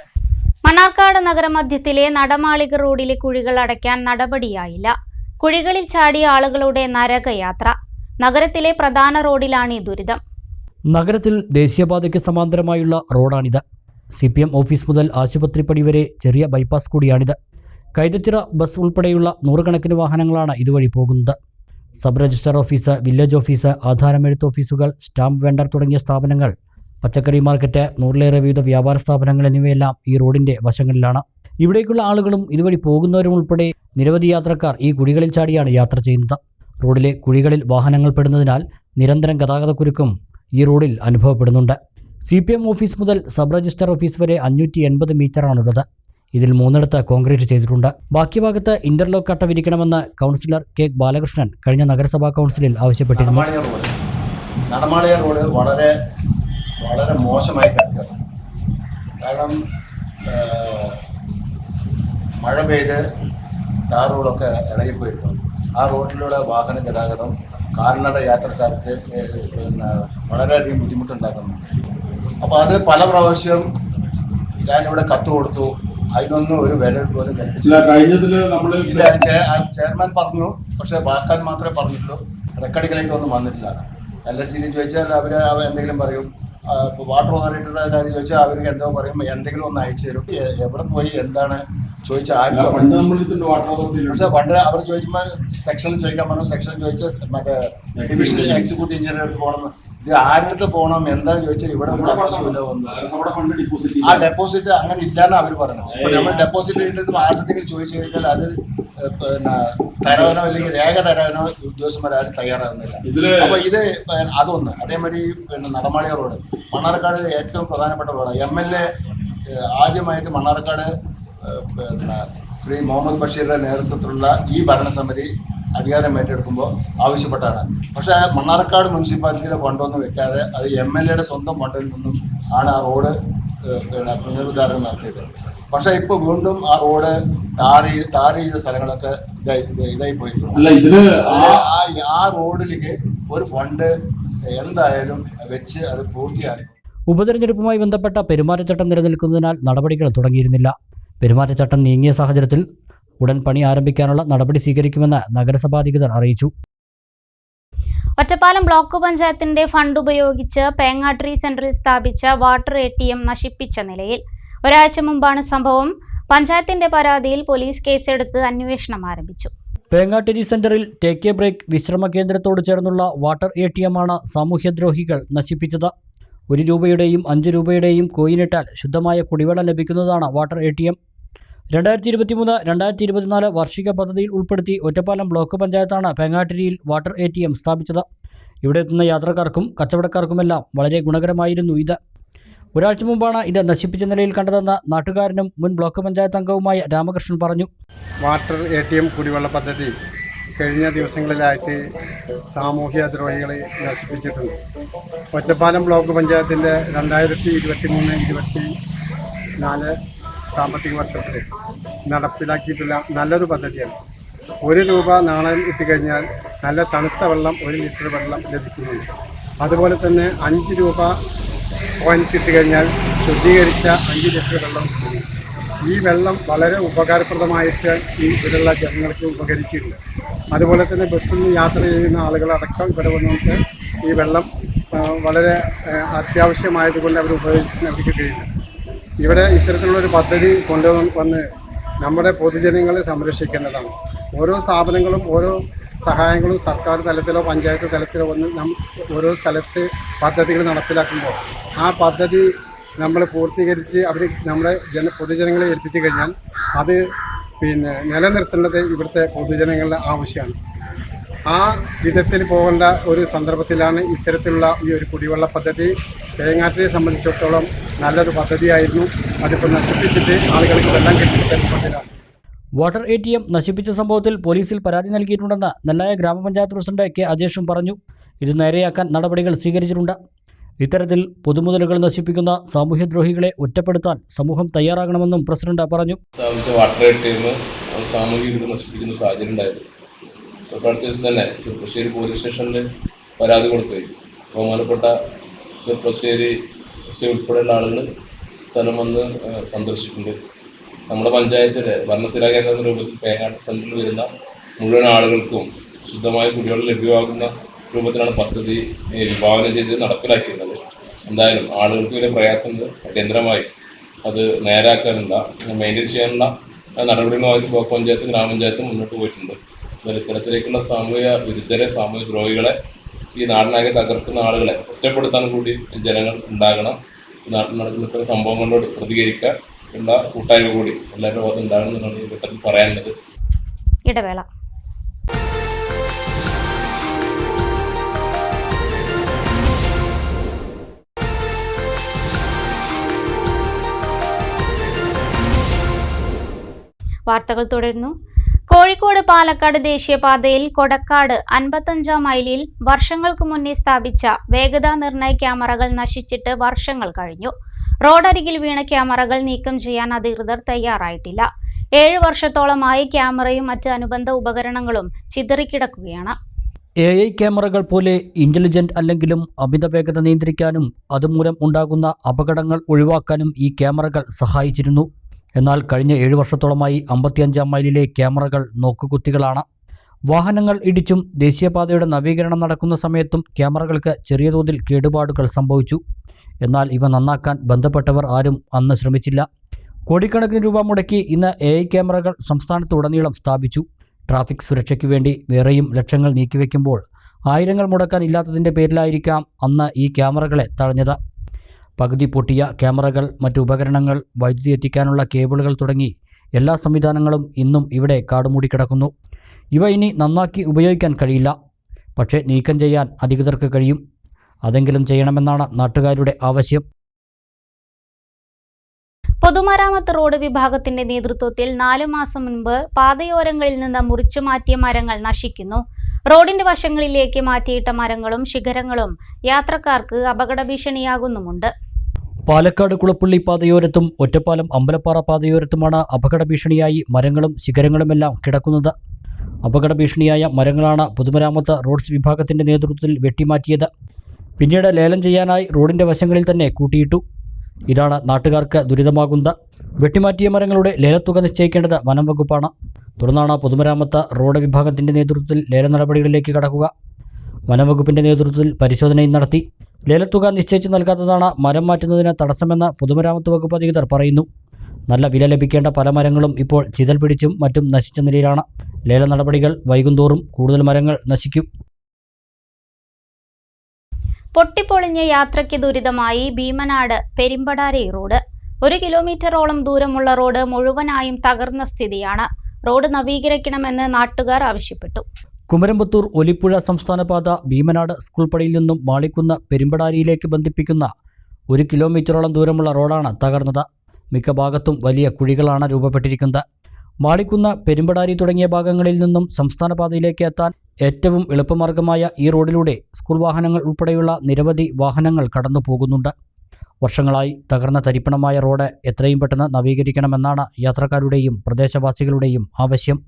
മണ്ണാർക്കാട് നഗരമധ്യത്തിലെ നടമാളിക റോഡിലെ കുഴികൾ അടയ്ക്കാൻ നടപടിയായില്ല. കുഴികളിൽ ചാടിയ ആളുകളുടെ നരകയാത്ര. നഗരത്തിലെ പ്രധാന റോഡിലാണ് ഈ ദുരിതം. നഗരത്തിൽ ദേശീയപാതയ്ക്ക് സമാന്തരമായുള്ള റോഡാണിത്. CPM ഓഫീസ് മുതൽ ആശുപത്രിപ്പടി വരെ ചെറിയ ബൈപ്പാസ് കൂടിയാണിത്. കൈതച്ചിറ ബസ് ഉൾപ്പെടെയുള്ള 100 കണക്കിന് വാഹനങ്ങളാണ് ഇതുവഴി പോകുന്നത്. Sub registrar office, village office, ആധാരമെഴുത്ത് ഓഫീസുകൾ, സ്റ്റാമ്പ് വെണ്ടർ തുടങ്ങിയ സ്ഥാപനങ്ങൾ, പച്ചക്കറി മാർക്കറ്റ്, 100ലേറെ വിവിധ വ്യാപാര സ്ഥാപനങ്ങൾ എന്നിവയെല്ലാം ഈ റോഡിൻ്റെ വശങ്ങളിലാണ്. ഇവിടേക്കുള്ള ആളുകളും ഇതുവഴി പോകുന്നവരും ഉൾപ്പെടെ നിരവധി യാത്രക്കാർ ഈ കുഴികളിൽ ചാടിയാണ് യാത്ര ചെയ്യുന്നത്. റോഡിലെ കുഴികളിൽ വാഹനങ്ങൾ പെടുന്നതിനാൽ നിരന്തരം ഗതാഗതക്കുരുക്കും ഈ റോഡിൽ അനുഭവപ്പെടുന്നുണ്ട്. CPM ഓഫീസ് മുതൽ സബ് രജിസ്ട്രാർ ഓഫീസ് വരെ 580 മീറ്ററാണുള്ളത്. ഇതിൽ 3 കോൺക്രീറ്റ് ചെയ്തിട്ടുണ്ട്. ബാക്കി ഭാഗത്ത് ഇന്റർലോക്ക് കട്ട വിരിക്കണമെന്ന് കൗൺസിലർ K ബാലകൃഷ്ണൻ കഴിഞ്ഞ നഗരസഭാ കൗൺസിലിൽ ആവശ്യപ്പെട്ടിരുന്നു. നടമാളിയ റോഡ് വളരെ വളരെ മോശമായി കിടക്കുക. കാരണം മഴ പെയ്ത് ടാർ റോഡൊക്കെ ഇളകിപ്പോയിരുന്നു. ആ റോഡിലൂടെ വാഹന ഗതാഗതം കാൽനട യാത്രക്കാർക്ക് വളരെയധികം ബുദ്ധിമുട്ടുണ്ടാക്കുന്നുണ്ട്. അപ്പോൾ അത് പല പ്രാവശ്യം ഞാനിവിടെ കത്ത് കൊടുത്തു. അതിനൊന്നും ഒരു വില പോലും കൽപ്പിച്ചില്ല. ചെയർമാൻ പറഞ്ഞു, പക്ഷെ വാക്കാൻ മാത്രമേ പറഞ്ഞിട്ടുള്ളൂ. റെക്കോർഡിങ്ങിലേക്കൊന്നും വന്നിട്ടില്ല. LSCയിൽ ചോദിച്ചാൽ അവർ എന്തെങ്കിലും പറയും. വാട്ടർ അതോറിറ്റിയുടെ കാര്യം ചോദിച്ചാൽ അവർക്ക് എന്തോ പറയും, എന്തെങ്കിലും ഒന്ന് അയച്ചു തരും. എവിടെ പോയി എന്താണ് ചോദിച്ചാൽ ആർക്കും. പക്ഷെ പണ്ട് അവർ ചോദിക്കുമ്പോൾ സെക്ഷനിൽ ചോദിക്കാൻ പറഞ്ഞു. സെക്ഷനിൽ ചോദിച്ചാൽ മറ്റേ ഡിവിഷണൽ എക്സിക്യൂട്ടീവ് എഞ്ചിനീയർ അടുത്ത് പോകണം. ഇത് ആരുടെ പോകണം എന്താന്ന് ചോദിച്ചാൽ ഇവിടെ ഒരു ആവശ്യമില്ല ഒന്നും. ആ ഡെപ്പോസിറ്റ് അങ്ങനെ ഇല്ലാന്ന് അവർ പറയുന്നത്. അപ്പൊ നമ്മൾ ഡെപ്പോസിറ്റ് ഉണ്ടെന്ന് ആരുടെങ്കിലും ചോദിച്ചു കഴിഞ്ഞാൽ അത് പിന്നെ തരാനോ അല്ലെങ്കിൽ രേഖ തരാനോ ഉദ്യോഗസ്ഥന്മാർ ആരും തയ്യാറാകുന്നില്ല. അപ്പൊ ഇത് അതൊന്ന്. അതേമാതിരി പിന്നെ നടമാളിയ റോഡ് മണ്ണാർക്കാട് ഏറ്റവും പ്രധാനപ്പെട്ട റോഡാണ്. MLA ആദ്യമായിട്ട് മണ്ണാർക്കാട് പിന്നെ ശ്രീ മുഹമ്മദ് ബഷീറിന്റെ നേതൃത്വത്തിലുള്ള ഈ ഭരണസമിതി അധികാരം ഏറ്റെടുക്കുമ്പോൾ ആവശ്യപ്പെട്ടാണ്. പക്ഷേ മണ്ണാർക്കാട് മുനിസിപ്പാലിറ്റിയുടെ ഫണ്ടൊന്നും വെക്കാതെ അത് MLAയുടെ സ്വന്തം ഫണ്ടിൽ നിന്നും ആണ് ആ റോഡ് പിന്നെ പുനരുദ്ധാരണം നടത്തിയത്. പക്ഷെ ഇപ്പൊ വീണ്ടും ആ റോഡ് ടാർ ചെയ്ത സ്ഥലങ്ങളൊക്കെ ഇതായി പോയിട്ടുണ്ട്. ആ റോഡിലേക്ക് ഒരു ഫണ്ട് എന്തായാലും വെച്ച് അത് പൂർത്തിയാക്കും. ഉപതെരഞ്ഞെടുപ്പുമായി ബന്ധപ്പെട്ട പെരുമാറ്റച്ചട്ടം നിലനിൽക്കുന്നതിനാൽ നടപടികൾ തുടങ്ങിയിരുന്നില്ല. പെരുമാറ്റച്ചട്ടം നീങ്ങിയ സാഹചര്യത്തിൽ ഉടൻ പണി ആരംഭിക്കാനുള്ള നടപടി സ്വീകരിക്കുമെന്ന് നഗരസഭാ അധികൃതർ അറിയിച്ചു. ഒറ്റപ്പാലം ബ്ലോക്ക് പഞ്ചായത്തിന്റെ ഫണ്ട് ഉപയോഗിച്ച് പേങ്ങാട്രി സെന്ററിൽ സ്ഥാപിച്ച വാട്ടർ ATM നശിപ്പിച്ച നിലയിൽ. ഒരാഴ്ച മുമ്പാണ് സംഭവം. പഞ്ചായത്തിന്റെ പരാതിയിൽ പോലീസ് കേസെടുത്ത് അന്വേഷണം ആരംഭിച്ചു. പേങ്ങാട്ടിരി സെന്ററിൽ ടേക്ക് എ ബ്രേക്ക് വിശ്രമ കേന്ദ്രത്തോട് ചേർന്നുള്ള വാട്ടർ ATM ആണ് സാമൂഹ്യദ്രോഹികൾ നശിപ്പിച്ചത്. 1 രൂപയുടെയും 5 രൂപയുടെയും കോയിനിട്ടാൽ ശുദ്ധമായ കുടിവെള്ളം ലഭിക്കുന്നതാണ് വാട്ടർ ATM. 2023-2024 വാർഷിക പദ്ധതിയിൽ ഉൾപ്പെടുത്തി ഒറ്റപ്പാലം ബ്ലോക്ക് പഞ്ചായത്താണ് പേങ്ങാട്ടിരിയിൽ വാട്ടർ ATM സ്ഥാപിച്ചത്. ഇവിടെ എത്തുന്ന യാത്രക്കാർക്കും കച്ചവടക്കാർക്കുമെല്ലാം വളരെ ഗുണകരമായിരുന്നു ഇത്. ഒരാഴ്ച മുമ്പാണ് ഇത് നശിപ്പിച്ച നിലയിൽ കണ്ടതെന്ന് നാട്ടുകാരനും മുൻ ബ്ലോക്ക് പഞ്ചായത്ത് അംഗവുമായ രാമകൃഷ്ണൻ പറഞ്ഞു. വാട്ടർ ATM കുടിവെള്ള പദ്ധതി കഴിഞ്ഞ ദിവസങ്ങളിലായിട്ട് സാമൂഹ്യ ദ്രോഹികളെ നശിപ്പിച്ചിട്ടുണ്ട്. ഒറ്റപ്പാലം ബ്ലോക്ക് പഞ്ചായത്തിൻ്റെ 2023-24 സാമ്പത്തിക വർഷത്തിൽ നടപ്പിലാക്കിയിട്ടുള്ള നല്ലൊരു പദ്ധതിയാണ്. 1 രൂപ നാണയം ഇട്ടുകഴിഞ്ഞാൽ നല്ല തണുത്ത വെള്ളം 1 ലിറ്റർ വെള്ളം ലഭിക്കുന്നുണ്ട്. അതുപോലെ തന്നെ 5 രൂപ കോയിൻസ് ഇട്ട് കഴിഞ്ഞാൽ ശുദ്ധീകരിച്ച 5 ലിറ്റർ വെള്ളം കിട്ടുന്നു. ഈ വെള്ളം വളരെ ഉപകാരപ്രദമായിട്ട് ഈ ഇവിടെയുള്ള ജനങ്ങൾക്ക് ഉപകരിച്ചിട്ടുണ്ട്. അതുപോലെ തന്നെ ബസ്സിൽ നിന്ന് യാത്ര ചെയ്യുന്ന ആളുകളടക്കം ഇവിടെ വന്നിട്ട് ഈ വെള്ളം വളരെ അത്യാവശ്യമായതുകൊണ്ട് അവർ ഉപയോഗിക്കാൻ അവർക്ക് കഴിയുന്നു. ഇവിടെ ഇത്തരത്തിലുള്ളൊരു പദ്ധതി കൊണ്ടുവന്ന് നമ്മുടെ പൊതുജനങ്ങളെ സംരക്ഷിക്കേണ്ടതാണ്. ഓരോ സ്ഥാപനങ്ങളും ഓരോ സഹായങ്ങളും സർക്കാർ തലത്തിലോ പഞ്ചായത്ത് തലത്തിലോ വന്ന് ഓരോ സ്ഥലത്ത് പദ്ധതികൾ നടപ്പിലാക്കുമ്പോൾ ആ പദ്ധതി നമ്മൾ പൂർത്തീകരിച്ച് അവർ നമ്മുടെ പൊതുജനങ്ങളെ ഏൽപ്പിച്ചു കഴിഞ്ഞാൽ അത് നിലനിർത്തേണ്ടത് ഇവിടുത്തെ പൊതുജനങ്ങളുടെ ആവശ്യമാണ്. ആ വിധത്തിൽ പോകേണ്ട ഒരു സന്ദർഭത്തിലാണ് ഇത്തരത്തിലുള്ള ഈ ഒരു കുടിവെള്ള പദ്ധതി തേങ്ങാട്ടിനെ സംബന്ധിച്ചിടത്തോളം നല്ലൊരു പദ്ധതിയായിരുന്നു. അതിപ്പോൾ നശിപ്പിച്ചിട്ട് ആളുകൾക്ക് വെള്ളം കിട്ടുന്നതിലാണ്. വാട്ടർ ATM നശിപ്പിച്ച സംഭവത്തിൽ പോലീസിൽ പരാതി നൽകിയിട്ടുണ്ടെന്ന് നെല്ലായ ഗ്രാമപഞ്ചായത്ത് പ്രസിഡന്റ് കെ അജേഷും പറഞ്ഞു. ഇത് നേരെയാക്കാൻ നടപടികൾ സ്വീകരിച്ചിട്ടുണ്ട്. ഇത്തരത്തിൽ പൊതുമുതലുകൾ നശിപ്പിക്കുന്ന സാമൂഹ്യദ്രോഹികളെ ഒറ്റപ്പെടുത്താൻ സമൂഹം തയ്യാറാകണമെന്നും പ്രസിഡന്റ് പറഞ്ഞു. വാട്ടർ ATM സാമൂഹിക വിരുദ്ധ നശിപ്പിക്കുന്ന സാഹചര്യം ഉണ്ടായിരുന്നു. തൊട്ടടുത്ത ദിവസം തന്നെ ചെറുപ്പശ്ശേരി പോലീസ് സ്റ്റേഷനിൽ പരാതി കൊടുക്കുകയും ബഹുമാനപ്പെട്ട ചെറുപ്പശ്ശേരി SI ഉൾപ്പെടെയുള്ള ആളുകൾ സ്ഥലം വന്ന് സന്ദർശിച്ചിട്ടുണ്ട്. നമ്മുടെ പഞ്ചായത്തിലെ ഭരണസ്ഥിര കേന്ദ്ര രൂപത്തിൽ പേങ്ങാട്ട് സെൻറ്ററിൽ വരുന്ന മുഴുവൻ ആളുകൾക്കും ശുദ്ധമായ കുടിവെള്ളം ലഭ്യമാകുന്ന രൂപത്തിലാണ് പദ്ധതി വിഭാവനം ചെയ്ത് നടപ്പിലാക്കിയിരുന്നത്. എന്തായാലും ആളുകൾക്ക് വലിയ പ്രയാസമുണ്ട്. അടിയന്തരമായി അത് നേരാക്കാനുള്ള മെയിൻറ്റെയിൻ ചെയ്യാനുള്ള നടപടികളുമായി ബ്ലോക്ക് പഞ്ചായത്തും ഗ്രാമപഞ്ചായത്തും മുന്നോട്ട് പോയിട്ടുണ്ട്. ഇത്തരത്തിലേക്കുള്ള സാമൂഹ്യ വിരുദ്ധരെ, സാമൂഹ്യ ദ്രോഹികളെ, ഈ നാടിനാകെ തകർക്കുന്ന ആളുകളെ ഒറ്റപ്പെടുത്താൻ കൂടി ജനങ്ങൾ ഉണ്ടാകണം. നാട്ടിൽ നടക്കുന്ന ഇത്തരം സംഭവങ്ങളോട് പ്രതികരിക്കാൻ ഉള്ള കൂട്ടായ്മ കൂടി എല്ലാവരുടെ ഭാഗത്തും ഉണ്ടാകണമെന്നാണ് ഈ ഘട്ടത്തിൽ പറയാനുള്ളത്. ഇടവേള. വാർത്തകൾ തുടരുന്നു. കോഴിക്കോട് പാലക്കാട് ദേശീയപാതയിൽ കൊടക്കാട് 55 മൈലിൽ വർഷങ്ങൾക്ക് മുന്നേ സ്ഥാപിച്ച വേഗതാ നിർണയ ക്യാമറകൾ നശിച്ചിട്ട് വർഷങ്ങൾ കഴിഞ്ഞു. റോഡരികിൽ വീണ ക്യാമറകൾ നീക്കം ചെയ്യാൻ അധികൃതർ തയ്യാറായിട്ടില്ല. 7 വർഷത്തോളമായി ക്യാമറയും മറ്റ് അനുബന്ധ ഉപകരണങ്ങളും ചിതറിക്കിടക്കുകയാണ്. AI ക്യാമറകൾ പോലെ ഇന്റലിജന്റ് അല്ലെങ്കിലും അമിത വേഗത നിയന്ത്രിക്കാനും അതുമൂലം ഉണ്ടാകുന്ന അപകടങ്ങൾ ഒഴിവാക്കാനും ഈ ക്യാമറകൾ സഹായിച്ചിരുന്നു. എന്നാൽ കഴിഞ്ഞ 7 വർഷത്തോളമായി 55 മൈലിലെ ക്യാമറകൾ നോക്കുകുത്തികളാണ്. വാഹനങ്ങൾ ഇടിച്ചും ദേശീയപാതയുടെ നവീകരണം നടക്കുന്ന സമയത്തും ക്യാമറകൾക്ക് ചെറിയ തോതിൽ കേടുപാടുകൾ സംഭവിച്ചു. എന്നാൽ ഇവ നന്നാക്കാൻ ബന്ധപ്പെട്ടവർ ആരും അന്ന് ശ്രമിച്ചില്ല. കോടിക്കണക്കിന് രൂപ മുടക്കി ഇന്ന് AI ക്യാമറകൾ സംസ്ഥാനത്തുടനീളം സ്ഥാപിച്ചു. ട്രാഫിക് സുരക്ഷയ്ക്ക് വേണ്ടി വേറെയും ലക്ഷങ്ങൾ നീക്കിവെക്കുമ്പോൾ ആയിരങ്ങൾ മുടക്കാൻ ഇല്ലാത്തതിൻ്റെ പേരിലായിരിക്കാം അന്ന് ഈ ക്യാമറകളെ തഴഞ്ഞത്. പകുതി പൊട്ടിയ ക്യാമറകൾ, മറ്റു ഉപകരണങ്ങൾ, വൈദ്യുതി എത്തിക്കാനുള്ള കേബിളുകൾ തുടങ്ങി എല്ലാ സംവിധാനങ്ങളും ഇന്നും ഇവിടെ കാടുമൂടി കിടക്കുന്നു. ഇവ ഇനി നന്നാക്കി ഉപയോഗിക്കാൻ കഴിയില്ല. പക്ഷേ നീക്കം ചെയ്യാൻ അധികൃതർക്ക് കഴിയും. അതെങ്കിലും ചെയ്യണമെന്നാണ് നാട്ടുകാരുടെ ആവശ്യം. പൊതുമരാമത്ത് റോഡ് വിഭാഗത്തിന്റെ നേതൃത്വത്തിൽ 4 മാസം മുൻപ് പാതയോരങ്ങളിൽ നിന്ന് മുറിച്ചു മാറ്റിയ മരങ്ങൾ നശിക്കുന്നു. റോഡിന്റെ വശങ്ങളിലേക്ക് മാറ്റിയിട്ട മരങ്ങളും ശിഖരങ്ങളും യാത്രക്കാർക്ക് അപകട ഭീഷണിയാകുന്നുമുണ്ട്. പാലക്കാട് കുളപ്പള്ളി പാതയോരത്തും ഒറ്റപ്പാലം അമ്പലപ്പാറ പാതയോരത്തുമാണ് അപകട ഭീഷണിയായി മരങ്ങളും ശിഖരങ്ങളുമെല്ലാം കിടക്കുന്നത്. അപകട ഭീഷണിയായ മരങ്ങളാണ് പൊതുമരാമത്ത് റോഡ്സ് വിഭാഗത്തിന്റെ നേതൃത്വത്തിൽ വെട്ടിമാറ്റിയത്. പിന്നീട് ലേലം ചെയ്യാനായി റോഡിന്റെ വശങ്ങളിൽ തന്നെ കൂട്ടിയിട്ടു. ഇതാണ് നാട്ടുകാർക്ക് ദുരിതമാകുന്നത്. വെട്ടിമാറ്റിയ മരങ്ങളുടെ ലേലത്തുക നിശ്ചയിക്കേണ്ടത് വനം വകുപ്പാണ്. തുടർന്നാണ് പൊതുമരാമത്ത് റോഡ് വിഭാഗത്തിന്റെ നേതൃത്വത്തിൽ ലേല നടപടികളിലേക്ക് കടക്കുക. വനംവകുപ്പിന്റെ നേതൃത്വത്തിൽ പരിശോധനയും നടത്തി. ലേലത്തുക നിശ്ചയിച്ച് നൽകാത്തതാണ് മരം മാറ്റുന്നതിന് തടസ്സമെന്ന് പൊതുമരാമത്ത് വകുപ്പ് അധികൃതർ പറയുന്നു. നല്ല വില ലഭിക്കേണ്ട പല മരങ്ങളും ഇപ്പോൾ ചിതൽ പിടിച്ചും മറ്റും നശിച്ച നിലയിലാണ്. ലേല നടപടികൾ വൈകുന്തോറും കൂടുതൽ മരങ്ങൾ നശിക്കും. പൊട്ടിപ്പൊളിഞ്ഞ യാത്രയ്ക്ക് ദുരിതമായി ഭീമനാട് പെരുമ്പടാരി റോഡ്. 1 കിലോമീറ്ററോളം ദൂരമുള്ള റോഡ് മുഴുവനായും തകർന്ന സ്ഥിതിയാണ്. റോഡ് നവീകരിക്കണമെന്ന് നാട്ടുകാർ ആവശ്യപ്പെട്ടു. കുമരംപുത്തൂർ ഒലിപ്പുഴ സംസ്ഥാനപാത ഭീമനാട് സ്കൂൾ പടിയിൽ നിന്നും മാളിക്കുന്ന് പെരുമ്പടാരിയിലേക്ക് ബന്ധിപ്പിക്കുന്ന 1 കിലോമീറ്ററോളം ദൂരമുള്ള റോഡാണ് തകർന്നത്. മിക്ക ഭാഗത്തും വലിയ കുഴികളാണ് രൂപപ്പെട്ടിരിക്കുന്നത്. മാളിക്കുന്ന് പെരുമ്പടാരി തുടങ്ങിയ ഭാഗങ്ങളിൽ നിന്നും സംസ്ഥാനപാതയിലേക്ക് എത്താൻ ഏറ്റവും എളുപ്പമാർഗമായ ഈ റോഡിലൂടെ സ്കൂൾ വാഹനങ്ങൾ ഉൾപ്പെടെയുള്ള നിരവധി വാഹനങ്ങൾ കടന്നു പോകുന്നുണ്ട്. വർഷങ്ങളായി തകർന്ന തരിപ്പണമായ റോഡ് എത്രയും പെട്ടെന്ന് നവീകരിക്കണമെന്നാണ് യാത്രക്കാരുടെയും പ്രദേശവാസികളുടെയും ആവശ്യം.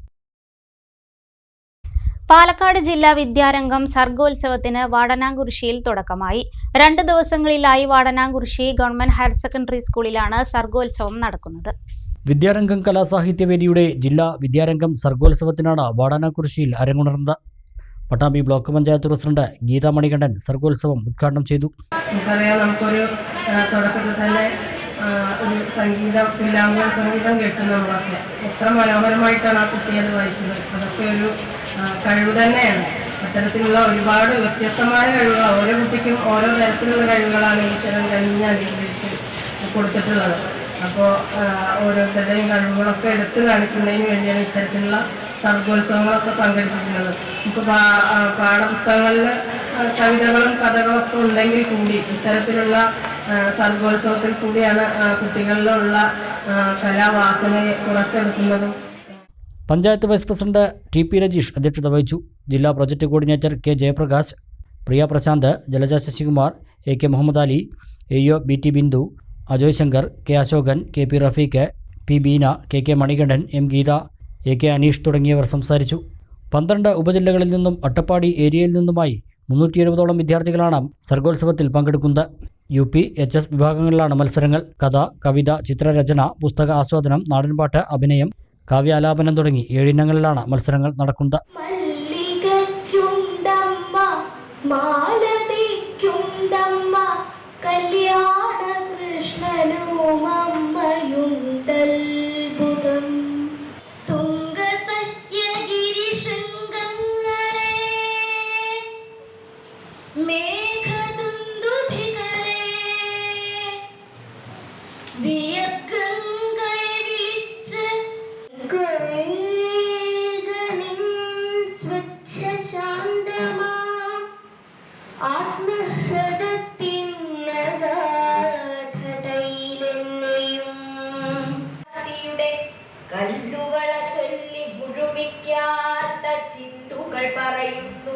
പാലക്കാട് ജില്ലാ വിദ്യാരംഗം സർഗോത്സവത്തിന് വാടനാംകുറിശ്ശിയിൽ തുടക്കമായി. 2 ദിവസങ്ങളിലായി വാടനാംകുറിശ്ശി ഗവൺമെന്റ് ഹയർ സെക്കൻഡറി സ്കൂളിലാണ് സർഗോത്സവം നടക്കുന്നത്. വിദ്യാരംഗം കലാസാഹിത്യവേദിയുടെ ജില്ലാ വിദ്യാരംഗം സർഗോത്സവത്തിനാണ് വാടനാംകുറിശ്ശിയിൽ അരങ്ങുണർന്നത്. പട്ടാമ്പി ബ്ലോക്ക് പഞ്ചായത്ത് പ്രസിഡന്റ് ഗീതാ മണികണ്ഠൻ സർഗോത്സവം ഉദ്ഘാടനം ചെയ്തു. നമുക്കറിയാം, നമുക്കൊരു തുടക്കത്തിൽ തന്നെ ഒരു സംഗീതം കേട്ടു. നമ്മളൊക്കെ എത്ര മനോഹരമായിട്ടാണ് ആ കുട്ടി അത് വായിച്ചത്. അതൊക്കെ ഒരു കഴിവ് തന്നെയാണ്. അത്തരത്തിലുള്ള ഒരുപാട് വ്യത്യസ്തമായ കഴിവുകൾ, ഓരോ കുട്ടിക്കും ഓരോ തരത്തിലുള്ള കഴിവുകളാണ് ഈശ്വരൻ കഴിഞ്ഞ അനുഗ്രഹിച്ച് കൊടുത്തിട്ടുള്ളത്. അപ്പോൾ ഓരോരുത്തരുടെയും കഴിവുകളൊക്കെ എടുത്തു കാണിക്കുന്നതിന് വേണ്ടിയാണ് ഇത്തരത്തിലുള്ള സർഗോത്സവങ്ങളൊക്കെ സംഘടിപ്പിക്കുന്നത്. നമുക്ക് പാഠപുസ്തകങ്ങളിൽ കവിതകളും കഥകളും ഒക്കെ ഉണ്ടെങ്കിൽ കൂടി ഇത്തരത്തിലുള്ള സർഗോത്സവത്തിൽ കൂടിയാണ് കുട്ടികളിലുള്ള കലാവാസനയെ പുറത്തെടുക്കുന്നതും. Panchayat vice president TP. Rajeesh അധ്യക്ഷത വഹിച്ചു. ജില്ലാ project coordinator K. Jayaprakash, Priya Prashanth, Jalaja Sasikumar, A. K. Muhammad Ali, AO. BT. Bindu, Ajoy Shankar, K. Ashokan, K. P. Rafeeq, P. Beena, K. K. Manikandan, M. Geetha, A. K. Aneesh തുടങ്ങിയവർ സംസാരിച്ചു. 12 ഉപജില്ലകളിൽ നിന്നും അട്ടപ്പാടി ഏരിയയിൽ നിന്നുമായി 370ഓളം വിദ്യാർത്ഥികളാണ് സർഗോത്സവത്തിൽ പങ്കെടുക്കുന്നത്. UP, HS വിഭാഗങ്ങളിലാണ് മത്സരങ്ങൾ. കഥ, കവിത, ചിത്രരചന, പുസ്തക ആസ്വാദനം, നാടൻപാട്ട്, അഭിനയം, കാവ്യാലാപനം തുടങ്ങി 7 ഇനങ്ങളിലാണ് മത്സരങ്ങൾ നടക്കുന്നത്. കല്ലുകള ചൊല്ലി മുഴുമിക്കാത്ത ചിന്തുകൾ പറയുന്നു.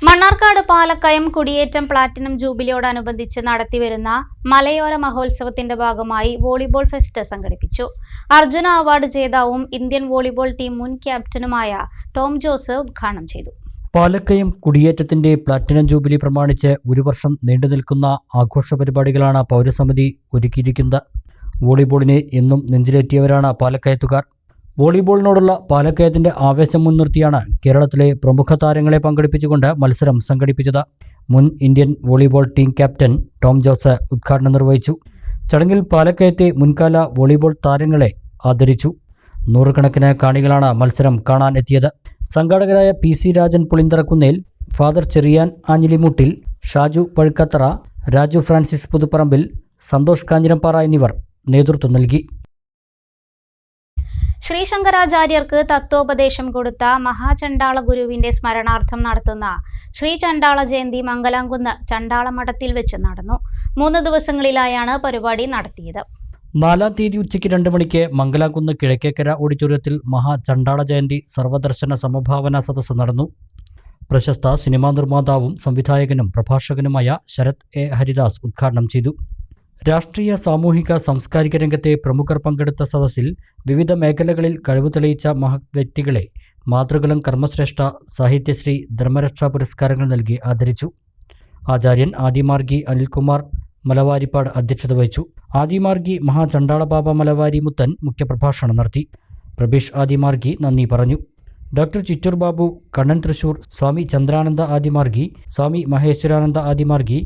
മണ്ണാർക്കാട് പാലക്കയം കുടിയേറ്റം പ്ലാറ്റിനം ജൂബിലിയോടനുബന്ധിച്ച് നടത്തിവരുന്ന മലയോര മഹോത്സവത്തിന്റെ ഭാഗമായി വോളിബോൾ ഫെസ്റ്റ് സംഘടിപ്പിച്ചു. അർജുന അവാർഡ് ജേതാവും ഇന്ത്യൻ വോളിബോൾ ടീം മുൻ ക്യാപ്റ്റനുമായ ടോം ജോസ് ഉദ്ഘാടനം ചെയ്തു. പാലക്കയം കുടിയേറ്റത്തിന്റെ പ്ലാറ്റിനം ജൂബിലി പ്രമാണിച്ച് 1 വർഷം നീണ്ടുനിൽക്കുന്ന ആഘോഷ പരിപാടികളാണ് പൗരസമിതി ഒരുക്കിയിരിക്കുന്നത്. വോളിബോളിനെ എന്നും നെഞ്ചിലേറ്റിയവരാണ് പാലക്കയത്തുകാർ. വോളിബോളിനോടുള്ള പാലക്കയത്തിന്റെ ആവേശം മുൻനിർത്തിയാണ് കേരളത്തിലെ പ്രമുഖ താരങ്ങളെ പങ്കെടുപ്പിച്ചുകൊണ്ട് മത്സരം സംഘടിപ്പിച്ചത്. മുൻ Indian volleyball team captain Tom Jose ഉദ്ഘാടനം നിർവഹിച്ചു. ചടങ്ങിൽ പാലക്കയത്തെ മുൻകാല വോളിബോൾ താരങ്ങളെ ആദരിച്ചു. 100 കണക്കിന് കാണികളാണ് മത്സരം കാണാൻ എത്തിയത്. സംഘാടകരായ PC Rajan Pulintharakkunnel, father Cheriyan Anjilimuttil, Shaju Pazhukkathara, Raju Francis Puthuparambil, Santhosh Kanjirampara എന്നിവർ നേതൃത്വം നൽകി. ശ്രീശങ്കരാചാര്യർക്ക് തത്വോപദേശം കൊടുത്ത മഹാചണ്ഡാള ഗുരുവിന്റെ സ്മരണാർത്ഥം നടത്തുന്ന ശ്രീ ചണ്ഡാള ജയന്തി മംഗലാംകുന്ന് ചണ്ഡാള മഠത്തിൽ വെച്ച് നടന്നു. 3 ദിവസങ്ങളിലായാണ് പരിപാടി നടത്തിയത്. 4-ാം തീയതി ഉച്ചയ്ക്ക് 2 മണിക്ക് മംഗലാംകുന്ന് കിഴക്കേക്കര ഓഡിറ്റോറിയത്തിൽ മഹാചണ്ഡാള ജയന്തി സർവദർശന സമഭാവന സദസ്സ് നടന്നു. പ്രശസ്ത സിനിമാ നിർമ്മാതാവും സംവിധായകനും പ്രഭാഷകനുമായ ശരത് A. ഹരിദാസ് ഉദ്ഘാടനം ചെയ്തു. രാഷ്ട്രീയ, സാമൂഹിക, സാംസ്കാരിക രംഗത്തെ പ്രമുഖർ പങ്കെടുത്ത സദസ്സിൽ വിവിധ മേഖലകളിൽ കഴിവ് തെളിയിച്ച മഹത് വ്യക്തികളെ മാതൃകലം കർമ്മശ്രേഷ്ഠ, സാഹിത്യശ്രീ, ധർമ്മരക്ഷാ പുരസ്കാരങ്ങൾ നൽകി ആദരിച്ചു. ആചാര്യൻ ആദിമാർഗി അനിൽകുമാർ മലവാരിപ്പാട് അധ്യക്ഷത വഹിച്ചു. ആദിമാർഗി മഹാചണ്ഡാള ബാബ മലവാരി മുത്തൻ മുഖ്യപ്രഭാഷണം നടത്തി. പ്രബീഷ് ആദിമാർഗി നന്ദി പറഞ്ഞു. ഡോക്ടർ ചിറ്റൂർ ബാബു, കണ്ണൻ തൃശൂർ, സ്വാമി ചന്ദ്രാനന്ദ ആദിമാർഗി, സ്വാമി മഹേശ്വരാനന്ദ ആദിമാർഗി,